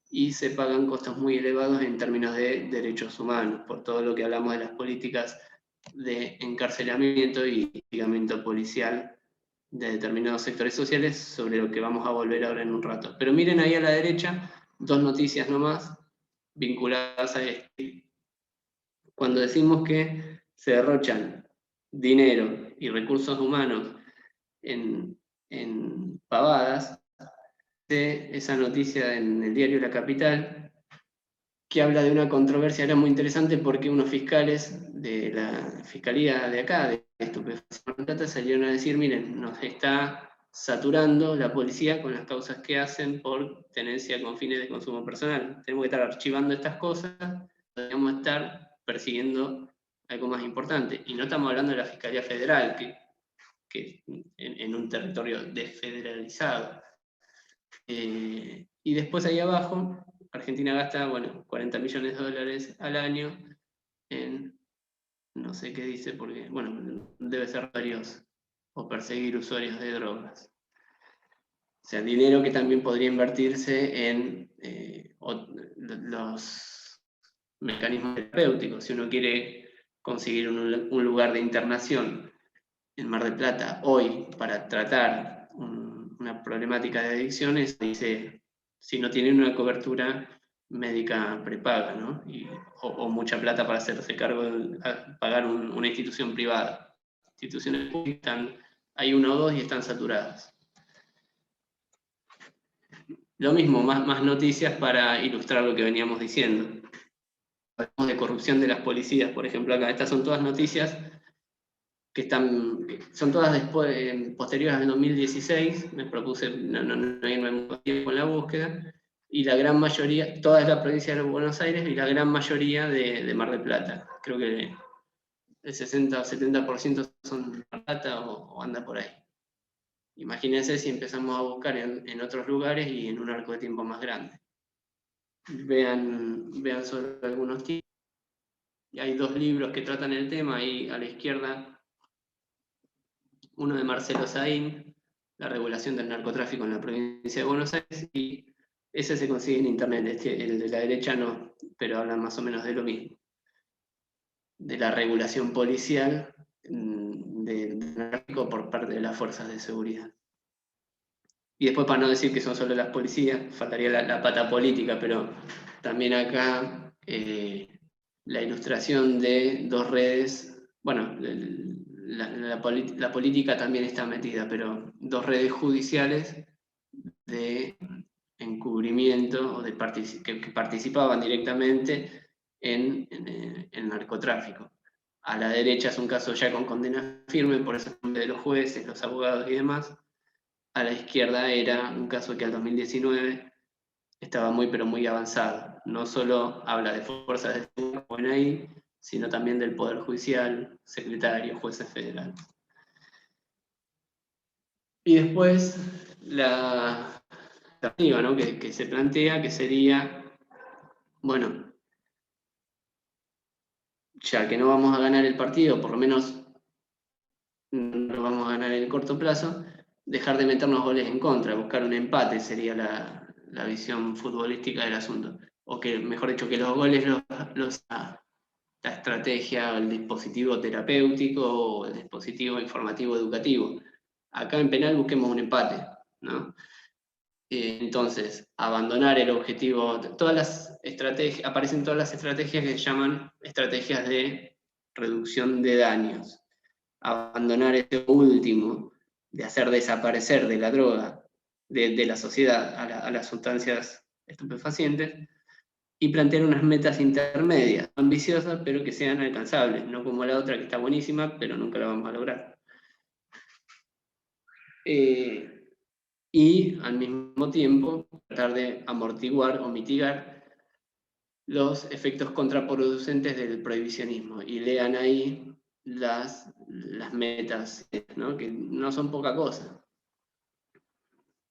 [SPEAKER 1] y se pagan costos muy elevados en términos de derechos humanos, por todo lo que hablamos de las políticas de encarcelamiento y hostigamiento policial de determinados sectores sociales, sobre lo que vamos a volver ahora en un rato. Pero miren ahí a la derecha, dos noticias nomás vinculadas a esto. Cuando decimos que se derrochan dinero y recursos humanos en pavadas, de esa noticia en el diario La Capital, que habla de una controversia, era muy interesante porque unos fiscales de la fiscalía de acá, de Estupefacientes, salieron a decir, miren, nos está saturando la policía con las causas que hacen por tenencia con fines de consumo personal. Tenemos que estar archivando estas cosas, podríamos estar persiguiendo algo más importante. Y no estamos hablando de la Fiscalía Federal, que en un territorio desfederalizado. Y después ahí abajo, Argentina gasta, bueno, 40 millones de dólares al año en, no sé qué dice, porque, bueno, debe ser varios, o perseguir usuarios de drogas. O sea, dinero que también podría invertirse en los mecanismos terapéuticos. Si uno quiere conseguir un lugar de internación en Mar del Plata hoy para tratar una problemática de adicciones, dice, si no tienen una cobertura médica prepaga, ¿no? O mucha plata para hacerse cargo de pagar una institución privada. Instituciones públicas hay una o dos y están saturadas. Lo mismo, más noticias para ilustrar lo que veníamos diciendo. Hablamos de corrupción de las policías, por ejemplo, acá. Estas son todas noticias que son todas después, posteriores al 2016. Me propuse no irme mucho tiempo en la búsqueda, y la gran mayoría, toda es la provincia de Buenos Aires y la gran mayoría de Mar del Plata. Creo que el 60 o 70% son de Mar del Plata o anda por ahí. Imagínense si empezamos a buscar en otros lugares y en un arco de tiempo más grande. Vean sobre algunos tipos. Hay dos libros que tratan el tema, ahí a la izquierda, uno de Marcelo Saín, La regulación del narcotráfico en la provincia de Buenos Aires, y ese se consigue en internet, el de la derecha no, pero habla más o menos de lo mismo, de la regulación policial del narcotráfico por parte de las fuerzas de seguridad. Y después, para no decir que son solo las policías, faltaría la pata política, pero también acá la ilustración de dos redes, bueno, la política también está metida, pero dos redes judiciales de encubrimiento o que participaban directamente en el narcotráfico. A la derecha es un caso ya con condena firme, por eso de los jueces, los abogados y demás. A la izquierda era un caso que al 2019 estaba muy pero muy avanzado. No solo habla de fuerzas de seguridad como ahí, sino también del Poder Judicial, secretarios, jueces federales. Y después la alternativa, ¿no? que se plantea, que sería, bueno, ya que no vamos a ganar el partido, por lo menos no lo vamos a ganar en el corto plazo, dejar de meternos goles en contra, buscar un empate sería la visión futbolística del asunto. O que, mejor dicho, que los goles la estrategia, el dispositivo terapéutico o el dispositivo informativo educativo. Acá en penal busquemos un empate, ¿no? Entonces, abandonar el objetivo, todas las estrategias, aparecen todas las estrategias que se llaman estrategias de reducción de daños. Abandonar ese último, de hacer desaparecer de la droga, de la sociedad a las sustancias estupefacientes, y plantear unas metas intermedias, ambiciosas, pero que sean alcanzables, no como la otra que está buenísima, pero nunca la vamos a lograr. Y al mismo tiempo tratar de amortiguar o mitigar los efectos contraproducentes del prohibicionismo. Y lean ahí las metas, ¿no? Que no son poca cosa.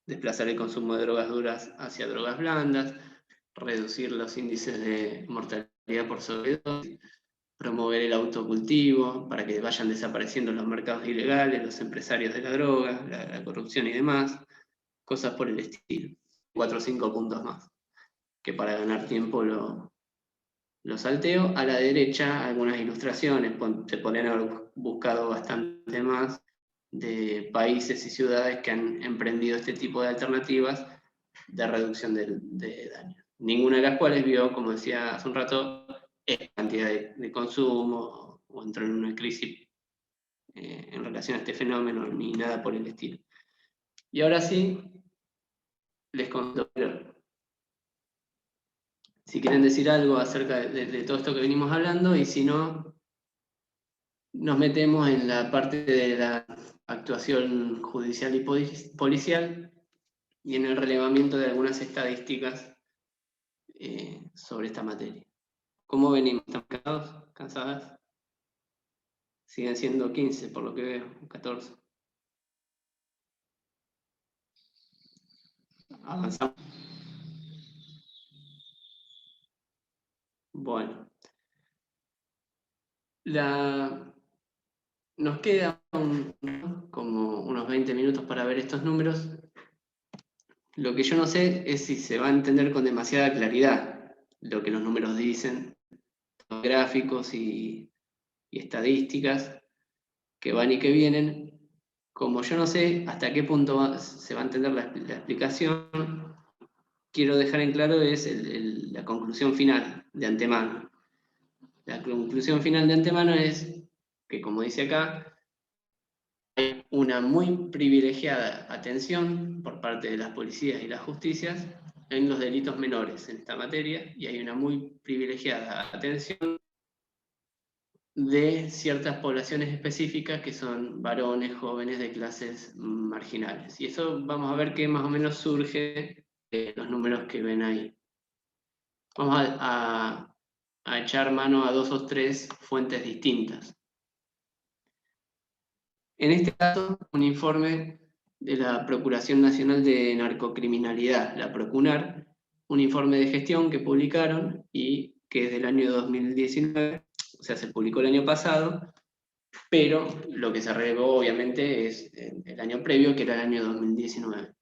[SPEAKER 1] Desplazar el consumo de drogas duras hacia drogas blandas, reducir los índices de mortalidad por sobredosis, promover el autocultivo para que vayan desapareciendo los mercados ilegales, los empresarios de la droga, la corrupción y demás, cosas por el estilo. 4 o 5 puntos más, que para ganar tiempo lo salteo. A la derecha algunas ilustraciones, se podrían haber buscado bastante más de países y ciudades que han emprendido este tipo de alternativas de reducción de daño. Ninguna de las cuales vio, como decía hace un rato, cantidad de consumo o entró en una crisis en relación a este fenómeno, ni nada por el estilo. Y ahora sí, les conto, si quieren decir algo acerca de todo esto que venimos hablando, y si no, nos metemos en la parte de la actuación judicial y policial y en el relevamiento de algunas estadísticas sobre esta materia. ¿Cómo venimos? ¿Están cansados? ¿Cansadas? Siguen siendo 15, por lo que veo, 14. Avanzamos. Bueno. Nos queda como unos 20 minutos para ver estos números. Lo que yo no sé es si se va a entender con demasiada claridad lo que los números dicen, gráficos y estadísticas que van y que vienen. Como yo no sé hasta qué punto se va a entender la explicación, quiero dejar en claro es la conclusión final de antemano. La conclusión final de antemano es que, como dice acá, hay una muy privilegiada atención por parte de las policías y las justicias en los delitos menores en esta materia, y hay una muy privilegiada atención de ciertas poblaciones específicas que son varones, jóvenes de clases marginales. Y eso vamos a ver que más o menos surge de los números que ven ahí. Vamos a echar mano a 2 o 3 fuentes distintas. En este caso, un informe de la Procuración Nacional de Narcocriminalidad, la Procunar, un informe de gestión que publicaron y que es del año 2019, o sea, se publicó el año pasado, pero lo que se arregló obviamente es el año previo, que era el año 2019.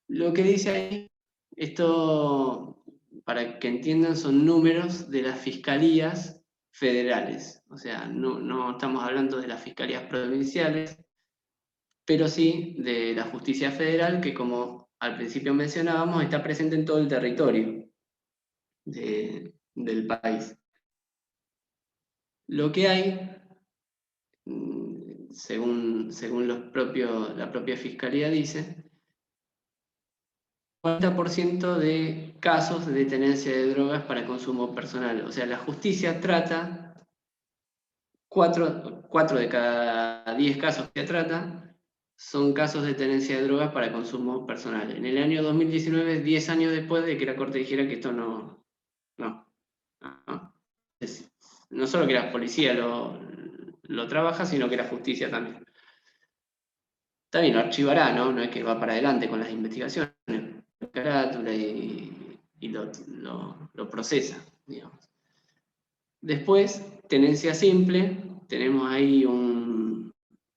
[SPEAKER 1] Lo que dice ahí, esto, para que entiendan, son números de las fiscalías federales, o sea, no estamos hablando de las fiscalías provinciales, pero sí de la justicia federal, que como al principio mencionábamos, está presente en todo el territorio del país. Lo que hay, según la propia Fiscalía dice, 40% de casos de tenencia de drogas para consumo personal. O sea, la justicia trata 4 de cada 10 casos que trata son casos de tenencia de drogas para consumo personal. En el año 2019, 10 años después de que la Corte dijera que esto no. No solo que la policía lo trabaja, sino que la justicia también. Está bien, lo archivará, ¿no? No es que va para adelante con las investigaciones, carátula y lo procesa, digamos. Después, tenencia simple, tenemos ahí un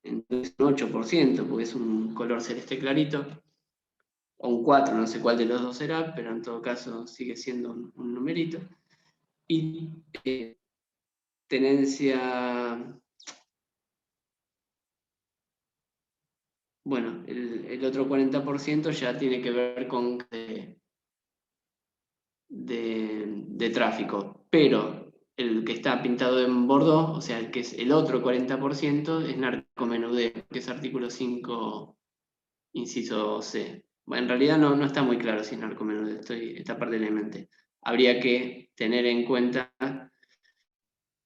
[SPEAKER 1] 8%, porque es un color celeste clarito, o un 4, no sé cuál de los dos será, pero en todo caso sigue siendo un numerito. Y tenencia, bueno, el otro 40% ya tiene que ver con de tráfico, pero el que está pintado en bordó, o sea, el que es el otro 40%, es narcomenudeo, que es artículo 5, inciso C. Bueno, en realidad no está muy claro si es narcomenudeo, esta parte de la mente. Habría que tener en cuenta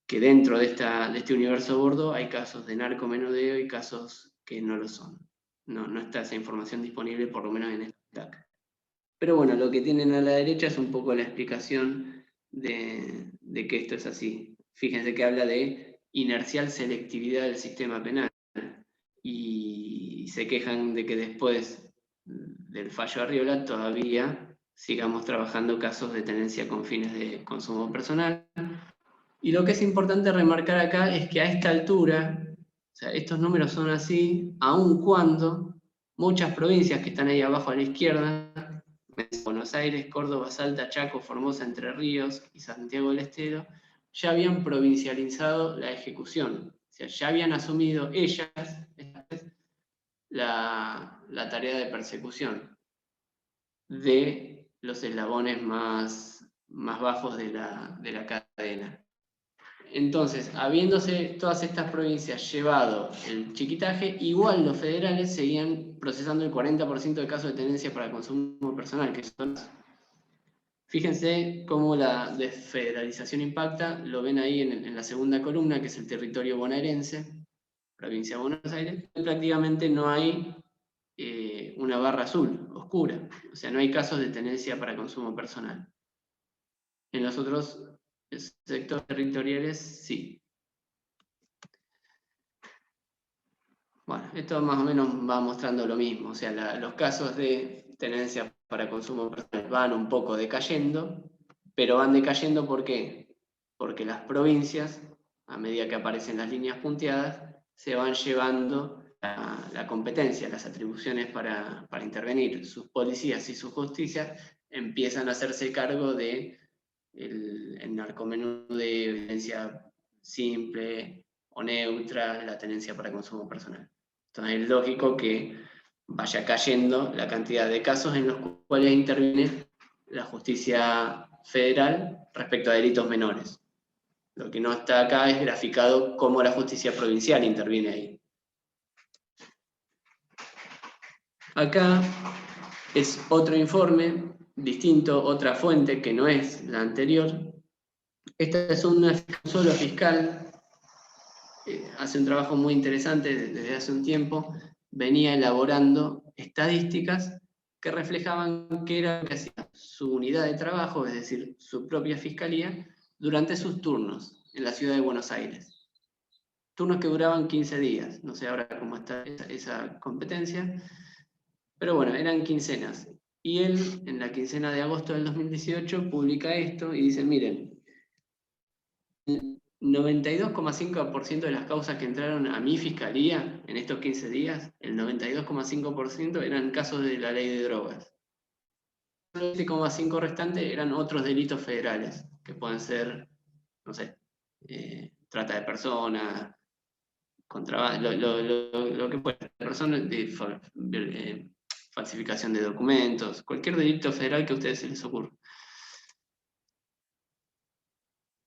[SPEAKER 1] que dentro de este universo bordo hay casos de narcomenudeo y casos que no lo son. No está esa información disponible, por lo menos en el TAC. Pero bueno, lo que tienen a la derecha es un poco la explicación de que esto es así. Fíjense que habla de inercial selectividad del sistema penal y se quejan de que después del fallo Arriola todavía sigamos trabajando casos de tenencia con fines de consumo personal. Y lo que es importante remarcar acá es que a esta altura, o sea, estos números son así, aun cuando muchas provincias que están ahí abajo a la izquierda, Buenos Aires, Córdoba, Salta, Chaco, Formosa, Entre Ríos y Santiago del Estero, ya habían provincializado la ejecución. O sea, ya habían asumido ellas la tarea de persecución de los eslabones más bajos de la cadena. Entonces, habiéndose todas estas provincias llevado el chiquitaje, igual los federales seguían procesando el 40% de casos de tenencia para consumo personal, que son... Fíjense cómo la desfederalización impacta, lo ven ahí en la segunda columna, que es el territorio bonaerense, provincia de Buenos Aires, prácticamente no hay una barra azul, oscura, o sea, no hay casos de tenencia para consumo personal. En los otros sectores territoriales, sí. Bueno, esto más o menos va mostrando lo mismo, o sea, los casos de tenencia para consumo personal van un poco decayendo, pero van decayendo ¿por qué? Porque las provincias, a medida que aparecen las líneas punteadas, se van llevando la competencia, las atribuciones para intervenir. Sus policías y su justicia empiezan a hacerse cargo de el narcomenú de violencia simple o neutra, la tenencia para consumo personal. Entonces es lógico que vaya cayendo la cantidad de casos en los cuales interviene la justicia federal respecto a delitos menores. Lo que no está acá es graficado cómo la justicia provincial interviene ahí. Acá es otro informe distinto, otra fuente que no es la anterior. Esta es una solo fiscal, hace un trabajo muy interesante desde hace un tiempo, venía elaborando estadísticas que reflejaban qué era lo que hacía su unidad de trabajo, es decir, su propia fiscalía, durante sus turnos en la ciudad de Buenos Aires. Turnos que duraban 15 días, no sé ahora cómo está esa competencia, pero bueno, eran quincenas. Y él, en la quincena de agosto del 2018, publica esto y dice, miren, 92,5% de las causas que entraron a mi fiscalía en estos 15 días, el 92,5% eran casos de la ley de drogas. El 7,5% restante eran otros delitos federales, que pueden ser, no sé, trata de personas, lo que puede ser personas de falsificación de documentos, cualquier delito federal que a ustedes se les ocurra.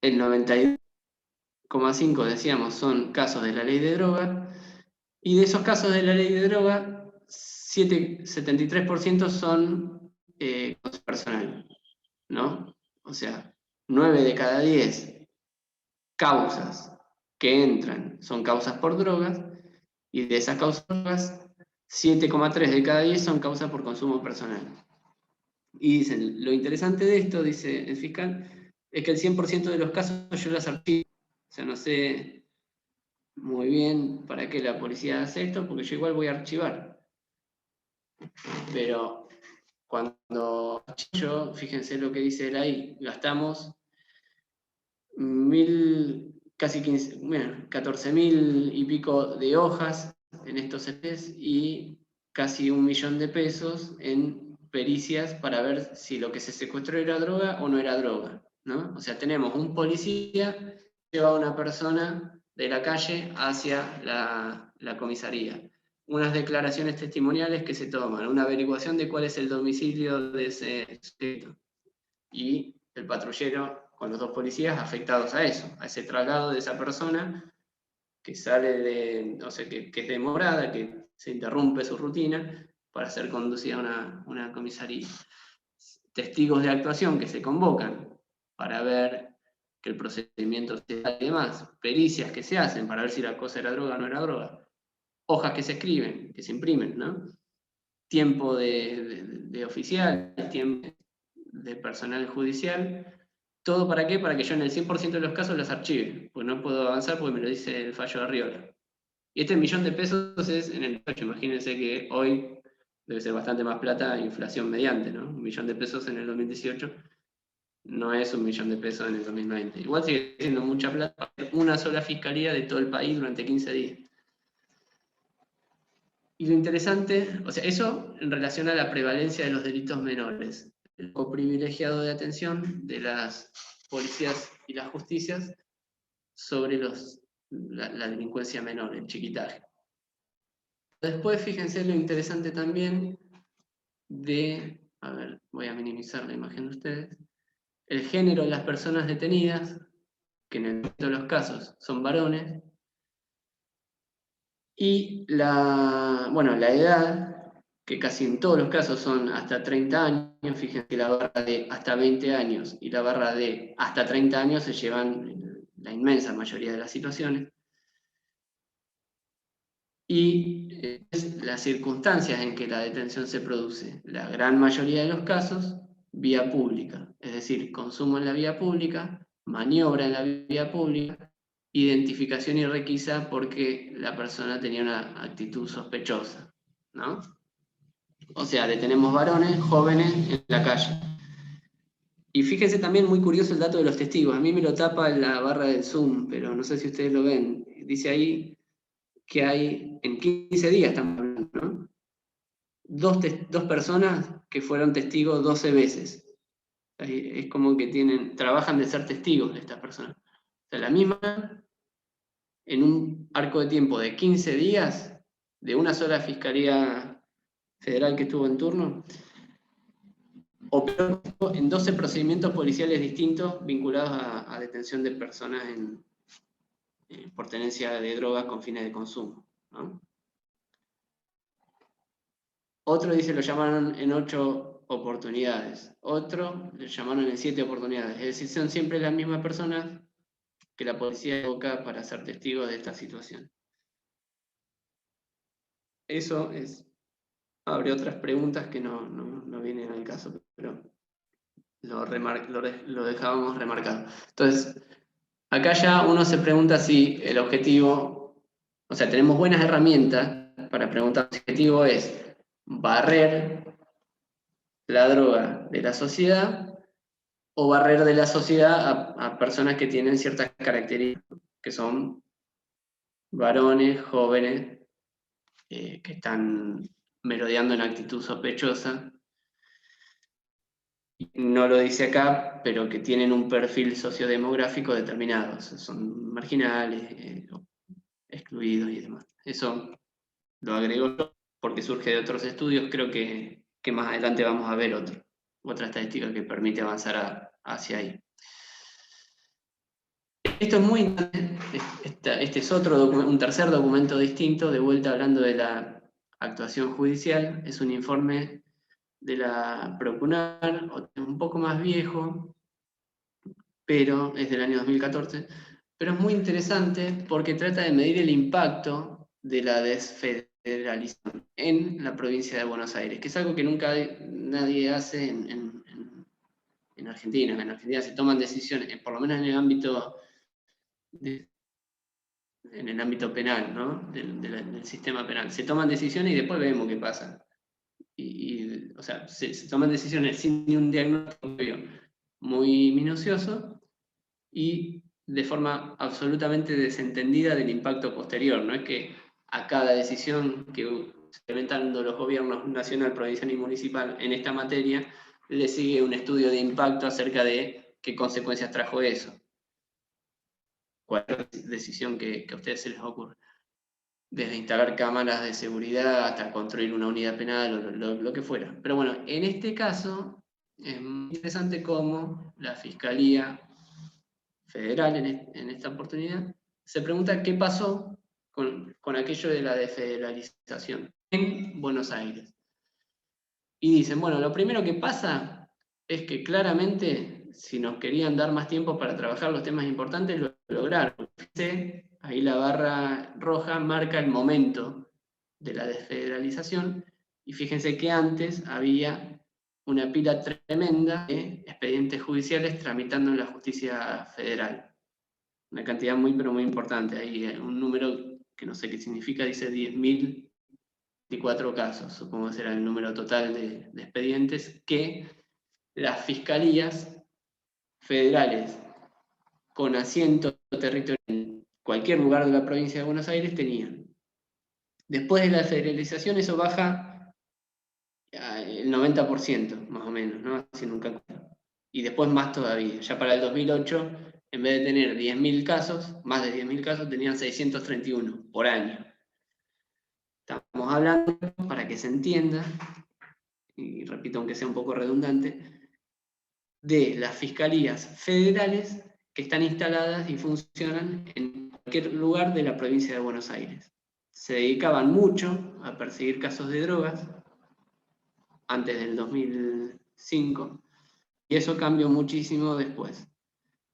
[SPEAKER 1] El 92,5 decíamos son casos de la ley de droga, y de esos casos de la ley de droga, 73% son consumo personal, ¿no? O sea, 9 de cada 10 causas que entran son causas por drogas, y de esas causas por drogas, 7,3 de cada 10 son causas por consumo personal. Y dicen, lo interesante de esto, dice el fiscal, es que el 100% de los casos yo las archivo. O sea, no sé muy bien para qué la policía hace esto, porque yo igual voy a archivar. Pero cuando yo, fíjense lo que dice él ahí, gastamos casi 14.000 y pico de hojas en estos EPs y casi 1 millón de pesos en pericias para ver si lo que se secuestró era droga o no era droga, ¿no? O sea, tenemos un policía que lleva a una persona de la calle hacia la comisaría, unas declaraciones testimoniales que se toman, una averiguación de cuál es el domicilio de ese sujeto, y el patrullero con los 2 policías afectados a eso, a ese traslado de esa persona que sale de, o sea, que es demorada, que se interrumpe su rutina para ser conducida a una comisaría. Testigos de actuación que se convocan para ver que el procedimiento se da y demás, pericias que se hacen para ver si la cosa era droga o no era droga, hojas que se escriben, que se imprimen, ¿no? Tiempo de oficial, tiempo de personal judicial, ¿todo para qué? Para que yo en el 100% de los casos los archive, pues no puedo avanzar porque me lo dice el fallo de Arriola. Y este 1 millón de pesos es en el fallo, imagínense que hoy debe ser bastante más plata, inflación mediante, ¿no? 1 millón de pesos en el 2018 no es 1 millón de pesos en el 2020. Igual sigue siendo mucha plata para una sola fiscalía de todo el país durante 15 días. Y lo interesante, o sea, eso en relación a la prevalencia de los delitos menores, el foco privilegiado de atención de las policías y las justicias sobre la delincuencia menor, el chiquitaje. Después, fíjense lo interesante también de, a ver, voy a minimizar la imagen de ustedes, el género de las personas detenidas, que en el resto de los casos son varones, y la edad, que casi en todos los casos son hasta 30 años, fíjense la barra de hasta 20 años y la barra de hasta 30 años se llevan la inmensa mayoría de las situaciones, y las circunstancias en que la detención se produce, la gran mayoría de los casos, vía pública, es decir, consumo en la vía pública, maniobra en la vía pública, identificación y requisa porque la persona tenía una actitud sospechosa, ¿no? O sea, detenemos varones jóvenes en la calle. Y fíjense también, muy curioso el dato de los testigos. A mí me lo tapa la barra del Zoom, pero no sé si ustedes lo ven. Dice ahí que hay, en 15 días estamos hablando, ¿no? Dos personas que fueron testigos 12 veces. Es como que trabajan de ser testigos de estas personas. O sea, la misma, en un arco de tiempo de 15 días, de una sola fiscalía federal que estuvo en turno, operó en 12 procedimientos policiales distintos vinculados a detención de personas por tenencia de drogas con fines de consumo, ¿no? Otro dice lo llamaron en 8 oportunidades, otro lo llamaron en 7 oportunidades. Es decir, son siempre las mismas personas que la policía evoca para ser testigos de esta situación. Eso abre otras preguntas que no vienen al caso, pero lo dejábamos remarcado. Entonces, acá ya uno se pregunta si el objetivo, o sea, tenemos buenas herramientas para preguntar si el objetivo es barrer la droga de la sociedad o barrer de la sociedad a personas que tienen ciertas características, que son varones, jóvenes, que están merodeando en actitud sospechosa. No lo dice acá, pero que tienen un perfil sociodemográfico determinado, son marginales, excluidos y demás. Eso lo agrego yo porque surge de otros estudios, creo que más adelante vamos a ver otra estadística que permite avanzar hacia ahí. Esto es muy interesante, este es un tercer documento distinto, de vuelta hablando de la actuación judicial, es un informe de la Procunar, un poco más viejo, pero es del año 2014, pero es muy interesante porque trata de medir el impacto de la desfederalización en la provincia de Buenos Aires, que es algo que nunca nadie hace en Argentina. En Argentina se toman decisiones, por lo menos en el ámbito penal, ¿no? del sistema penal. Se toman decisiones y después vemos qué pasa. O sea, se toman decisiones sin ni un diagnóstico muy minucioso y de forma absolutamente desentendida del impacto posterior. No es que a cada decisión que implementando los gobiernos nacional, provincial y municipal en esta materia, le sigue un estudio de impacto acerca de qué consecuencias trajo eso. Cualquier decisión que a ustedes se les ocurra. Desde instalar cámaras de seguridad hasta construir una unidad penal o lo que fuera. Pero bueno, en este caso es muy interesante cómo la Fiscalía Federal en esta oportunidad se pregunta qué pasó con aquello de la desfederalización en Buenos Aires. Y dicen, bueno, lo primero que pasa es que claramente, si nos querían dar más tiempo para trabajar los temas importantes, lo lograron. Ahí la barra roja marca el momento de la desfederalización, y fíjense que antes había una pila tremenda de expedientes judiciales tramitando en la justicia federal. Una cantidad muy, pero muy importante. Hay un número que no sé qué significa, dice 10.024 casos, supongo que será el número total de expedientes que las fiscalías federales con asiento territorial en cualquier lugar de la provincia de Buenos Aires tenían. Después de la federalización eso baja el 90%, más o menos, ¿no? Haciendo un cálculo. Y después más todavía. Ya para el 2008, en vez de tener 10.000 casos, más de 10.000 casos, tenían 631 por año. Estamos hablando, para que se entienda, y repito, aunque sea un poco redundante, de las fiscalías federales que están instaladas y funcionan en cualquier lugar de la provincia de Buenos Aires. Se dedicaban mucho a perseguir casos de drogas antes del 2005, y eso cambió muchísimo después.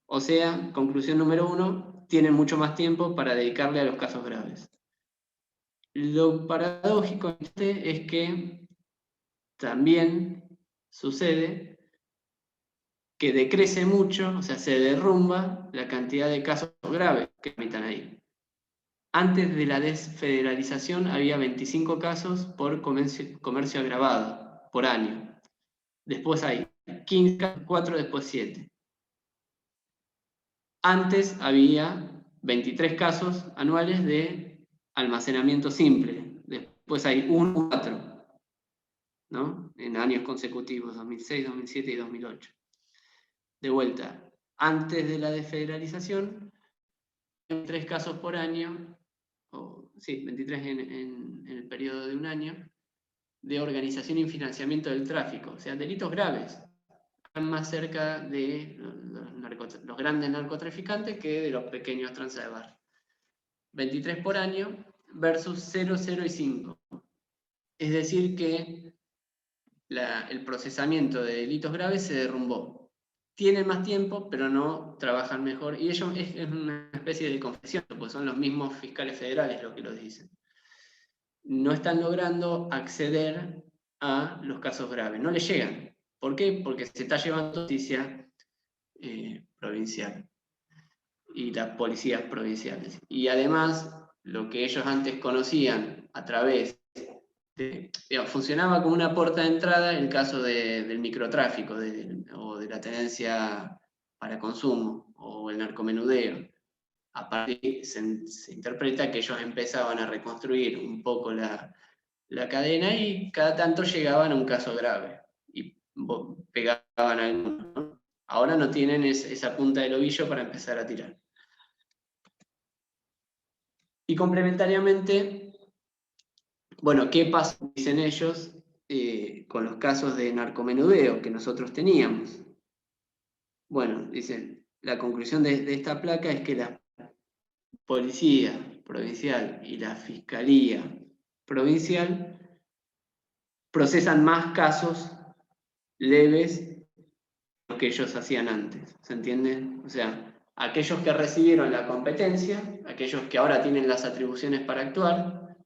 [SPEAKER 1] O sea, conclusión número 1, tienen mucho más tiempo para dedicarle a los casos graves. Lo paradójico es que también sucede que decrece mucho, o sea, se derrumba la cantidad de casos graves que tramitan ahí. Antes de la desfederalización había 25 casos por comercio agravado por año. Después hay 15, 4, después 7. Antes había 23 casos anuales de almacenamiento simple. Después hay 1, 4, ¿no? En años consecutivos, 2006, 2007 y 2008. De vuelta, antes de la desfederalización, 23 casos por año, sí, 23 en el periodo de un año, de organización y financiamiento del tráfico, o sea, delitos graves. Están más cerca de los grandes narcotraficantes que de los pequeños tranzas de bar. 23 por año versus 0, 0 y 5. Es decir que el procesamiento de delitos graves se derrumbó. Tienen más tiempo, pero no trabajan mejor. Y ellos es una especie de confesión, pues son los mismos fiscales federales los que lo dicen. No están logrando acceder a los casos graves, no les llegan. ¿Por qué? Porque se está llevando justicia provincial y las policías provinciales. Y además, lo que ellos antes conocían a través de, funcionaba como una puerta de entrada en el caso del microtráfico o de la tenencia para consumo o el narcomenudeo. A partir se interpreta que ellos empezaban a reconstruir un poco la cadena y cada tanto llegaban a un caso grave y pegaban algunos, ¿no? Ahora no tienen esa punta del ovillo para empezar a tirar. Y complementariamente, bueno, ¿qué pasa, dicen ellos, con los casos de narcomenudeo que nosotros teníamos? Bueno, dicen, la conclusión de esta placa es que la policía provincial y la fiscalía provincial procesan más casos leves que ellos hacían antes, ¿se entiende? O sea, aquellos que recibieron la competencia, aquellos que ahora tienen las atribuciones para actuar,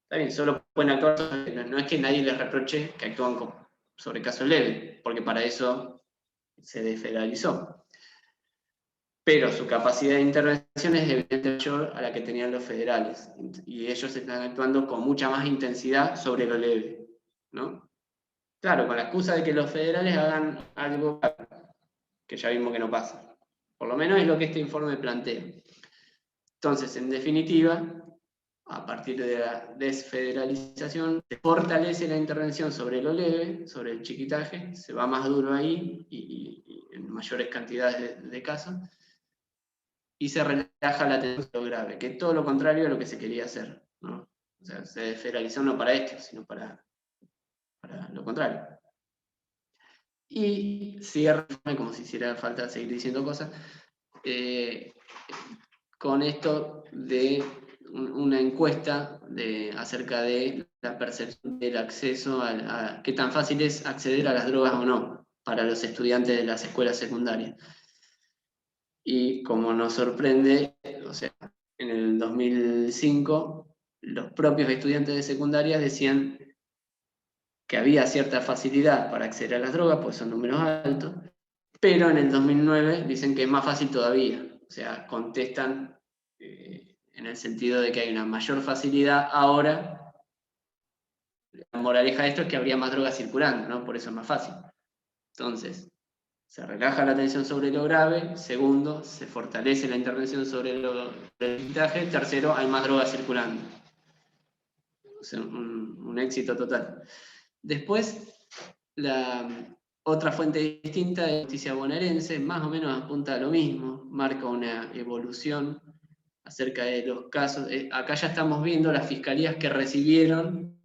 [SPEAKER 1] está bien, solo pueden actuar, no es que nadie les reproche que actúan sobre casos leves, porque para eso se desfederalizó. Pero su capacidad de intervención es evidentemente mayor a la que tenían los federales, y ellos están actuando con mucha más intensidad sobre lo leve, ¿no? Claro, con la excusa de que los federales hagan algo que ya vimos que no pasa. Por lo menos es lo que este informe plantea. Entonces, en definitiva, a partir de la desfederalización, se fortalece la intervención sobre lo leve, sobre el chiquitaje, se va más duro ahí y en mayores cantidades de casos, y se relaja la atención sobre lo grave, que es todo lo contrario a lo que se quería hacer, ¿no? O sea, se desfederalizó no para esto, sino para lo contrario. Y cierra, como si hiciera falta seguir diciendo cosas, con esto de una encuesta acerca de la percepción del acceso a qué tan fácil es acceder a las drogas o no para los estudiantes de las escuelas secundarias. Y como nos sorprende, o sea, en el 2005 los propios estudiantes de secundaria decían que había cierta facilidad para acceder a las drogas, pues son números altos, pero en el 2009 dicen que es más fácil todavía. O sea, contestan en el sentido de que hay una mayor facilidad ahora. La moraleja de esto es que habría más drogas circulando, ¿no? Por eso es más fácil. Entonces, se relaja la atención sobre lo grave. Segundo, se fortalece la intervención sobre el delitaje. Tercero, hay más drogas circulando. O sea, un éxito total. Después, la otra fuente distinta de justicia bonaerense, más o menos apunta a lo mismo, marca una evolución acerca de los casos. Acá ya estamos viendo las fiscalías que recibieron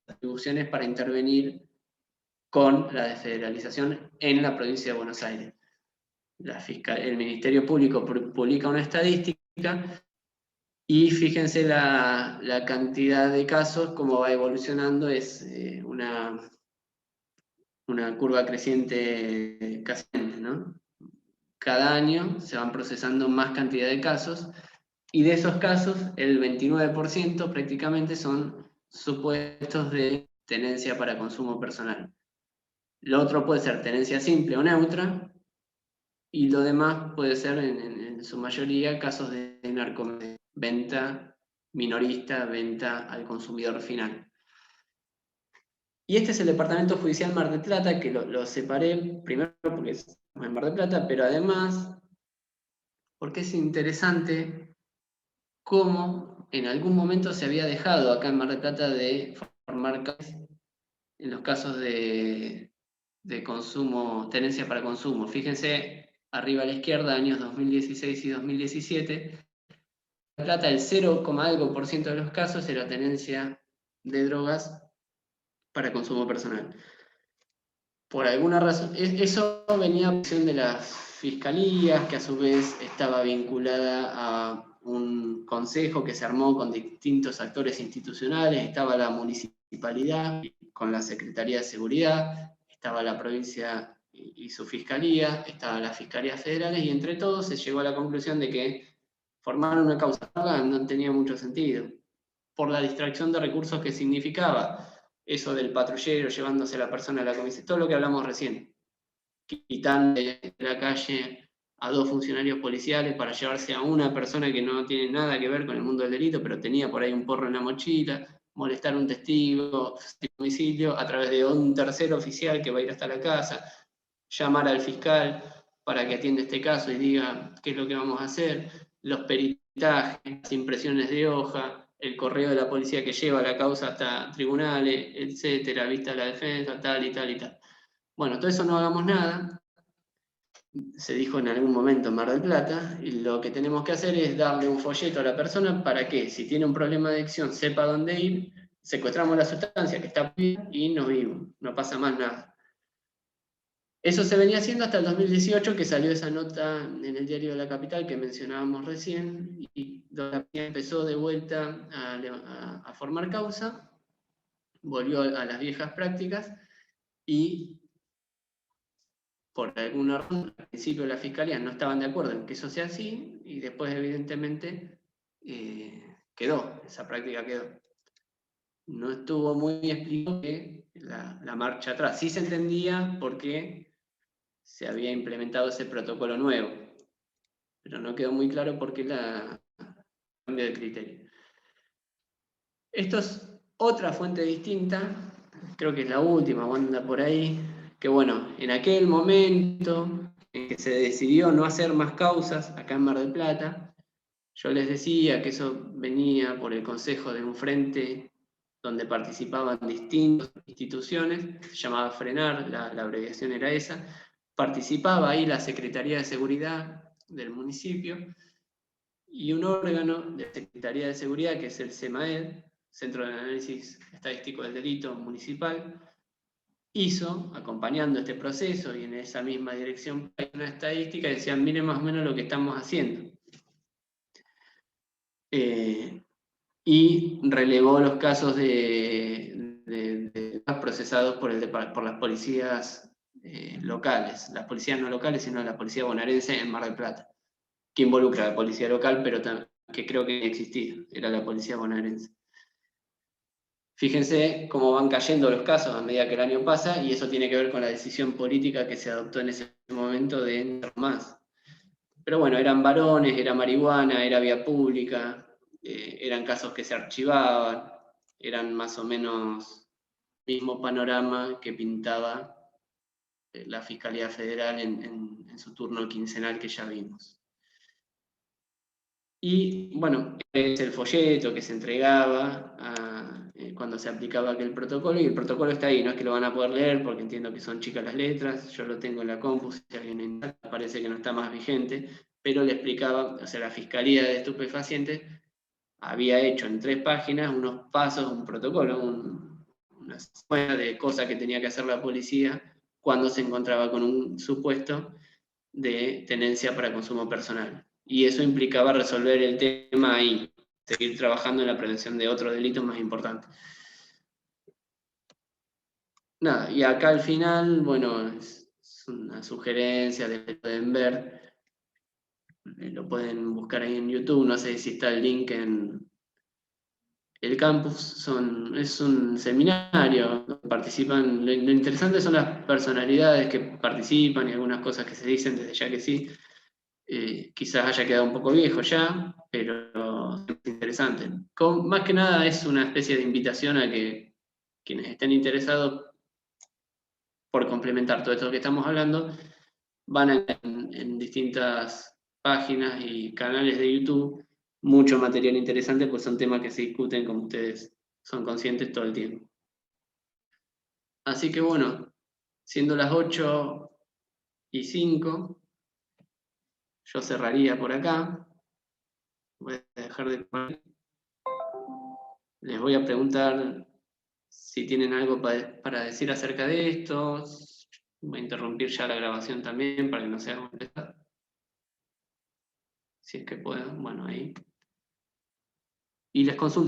[SPEAKER 1] atribuciones para intervenir con la desfederalización en la provincia de Buenos Aires. El Ministerio Público publica una estadística y fíjense la cantidad de casos, cómo va evolucionando, es una curva creciente casi, ¿no? Cada año se van procesando más cantidad de casos, y de esos casos, el 29% prácticamente son supuestos de tenencia para consumo personal. Lo otro puede ser tenencia simple o neutra, y lo demás puede ser, en su mayoría, casos de narcomenudeo, venta minorista, venta al consumidor final. Y este es el Departamento Judicial Mar del Plata, que lo separé primero porque es en Mar del Plata, pero además porque es interesante cómo en algún momento se había dejado acá en Mar del Plata de formar casos en los casos de consumo, tenencia para consumo. Fíjense, arriba a la izquierda, años 2016 y 2017, en Mar del Plata el 0,algo% de los casos era tenencia de drogas para consumo personal. Por alguna razón, eso venía a presión de las fiscalías, que a su vez estaba vinculada a un consejo que se armó con distintos actores institucionales. Estaba la municipalidad con la Secretaría de Seguridad, estaba la provincia y su fiscalía, estaban las fiscalías federales, y entre todos se llegó a la conclusión de que formar una causa no tenía mucho sentido, por la distracción de recursos que significaba eso del patrullero llevándose a la persona a la comisaría, todo lo que hablamos recién, quitando de la calle a 2 funcionarios policiales para llevarse a una persona que no tiene nada que ver con el mundo del delito, pero tenía por ahí un porro en la mochila, molestar a un testigo de domicilio a través de un tercer oficial que va a ir hasta la casa, llamar al fiscal para que atienda este caso y diga qué es lo que vamos a hacer, los peritajes, las impresiones de hoja, el correo de la policía que lleva la causa hasta tribunales, etcétera, vista la defensa, tal y tal y tal. Bueno, todo eso no hagamos nada. se dijo en algún momento en Mar del Plata, y lo que tenemos que hacer es darle un folleto a la persona para que, si tiene un problema de adicción, sepa dónde ir, secuestramos la sustancia que está prohibida y nos vimos, no pasa más nada. Eso se venía haciendo hasta el 2018, que salió esa nota en el diario de La Capital que mencionábamos recién, y donde empezó de vuelta a formar causa, volvió a las viejas prácticas, y por alguna razón, al principio la Fiscalía no estaban de acuerdo en que eso sea así, y después evidentemente quedó, esa práctica quedó. No estuvo muy explicado la marcha atrás. Sí se entendía por qué se había implementado ese protocolo nuevo, pero no quedó muy claro por qué el cambio de criterio. Esto es otra fuente distinta, creo que es la última, o anda por ahí, que bueno, en aquel momento en que se decidió no hacer más causas acá en Mar del Plata, yo les decía que eso venía por el consejo de un frente donde participaban distintas instituciones, se llamaba FRENAR, la abreviación era esa, participaba ahí la Secretaría de Seguridad del municipio y un órgano de la Secretaría de Seguridad, que es el CEMAED, Centro de Análisis Estadístico del Delito Municipal, hizo, acompañando este proceso y en esa misma dirección, una estadística y decían, miren más o menos lo que estamos haciendo. Y relevó los casos de procesados por las policías locales, las policías no locales, sino la policía bonaerense en Mar del Plata, que involucra a la policía local, pero que creo que existía, era la policía bonaerense. Fíjense cómo van cayendo los casos a medida que el año pasa, y eso tiene que ver con la decisión política que se adoptó en ese momento de entrar más. Pero bueno, eran varones, era marihuana, era vía pública, eran casos que se archivaban, eran más o menos el mismo panorama que pintaba la Fiscalía Federal en su turno quincenal que ya vimos. Y bueno, es el folleto que se entregaba cuando se aplicaba aquel protocolo, y el protocolo está ahí, no es que lo van a poder leer porque entiendo que son chicas las letras, yo lo tengo en la compu, si alguien parece que no está más vigente, pero le explicaba, o sea, la Fiscalía de Estupefacientes había hecho en 3 páginas unos pasos, un protocolo, una secuencia de cosas que tenía que hacer la policía cuando se encontraba con un supuesto de tenencia para consumo personal. Y eso implicaba resolver el tema ahí, seguir trabajando en la prevención de otros delitos más importantes. Nada, y acá al final, bueno, es una sugerencia de que pueden ver, lo pueden buscar ahí en YouTube, no sé si está el link en el campus, es un seminario, participan, lo interesante son las personalidades que participan y algunas cosas que se dicen desde ya que sí. Quizás haya quedado un poco viejo ya, pero es interesante. Más que nada es una especie de invitación a que quienes estén interesados por complementar todo esto que estamos hablando, van en distintas páginas y canales de YouTube, mucho material interesante, pues son temas que se discuten, como ustedes son conscientes, todo el tiempo. Así que bueno, siendo las 8:05, yo cerraría por acá. Voy a dejar de poner. Les voy a preguntar si tienen algo para decir acerca de esto. Voy a interrumpir ya la grabación también para que no se haga completar. Si es que puedo, bueno, ahí. Y les consulto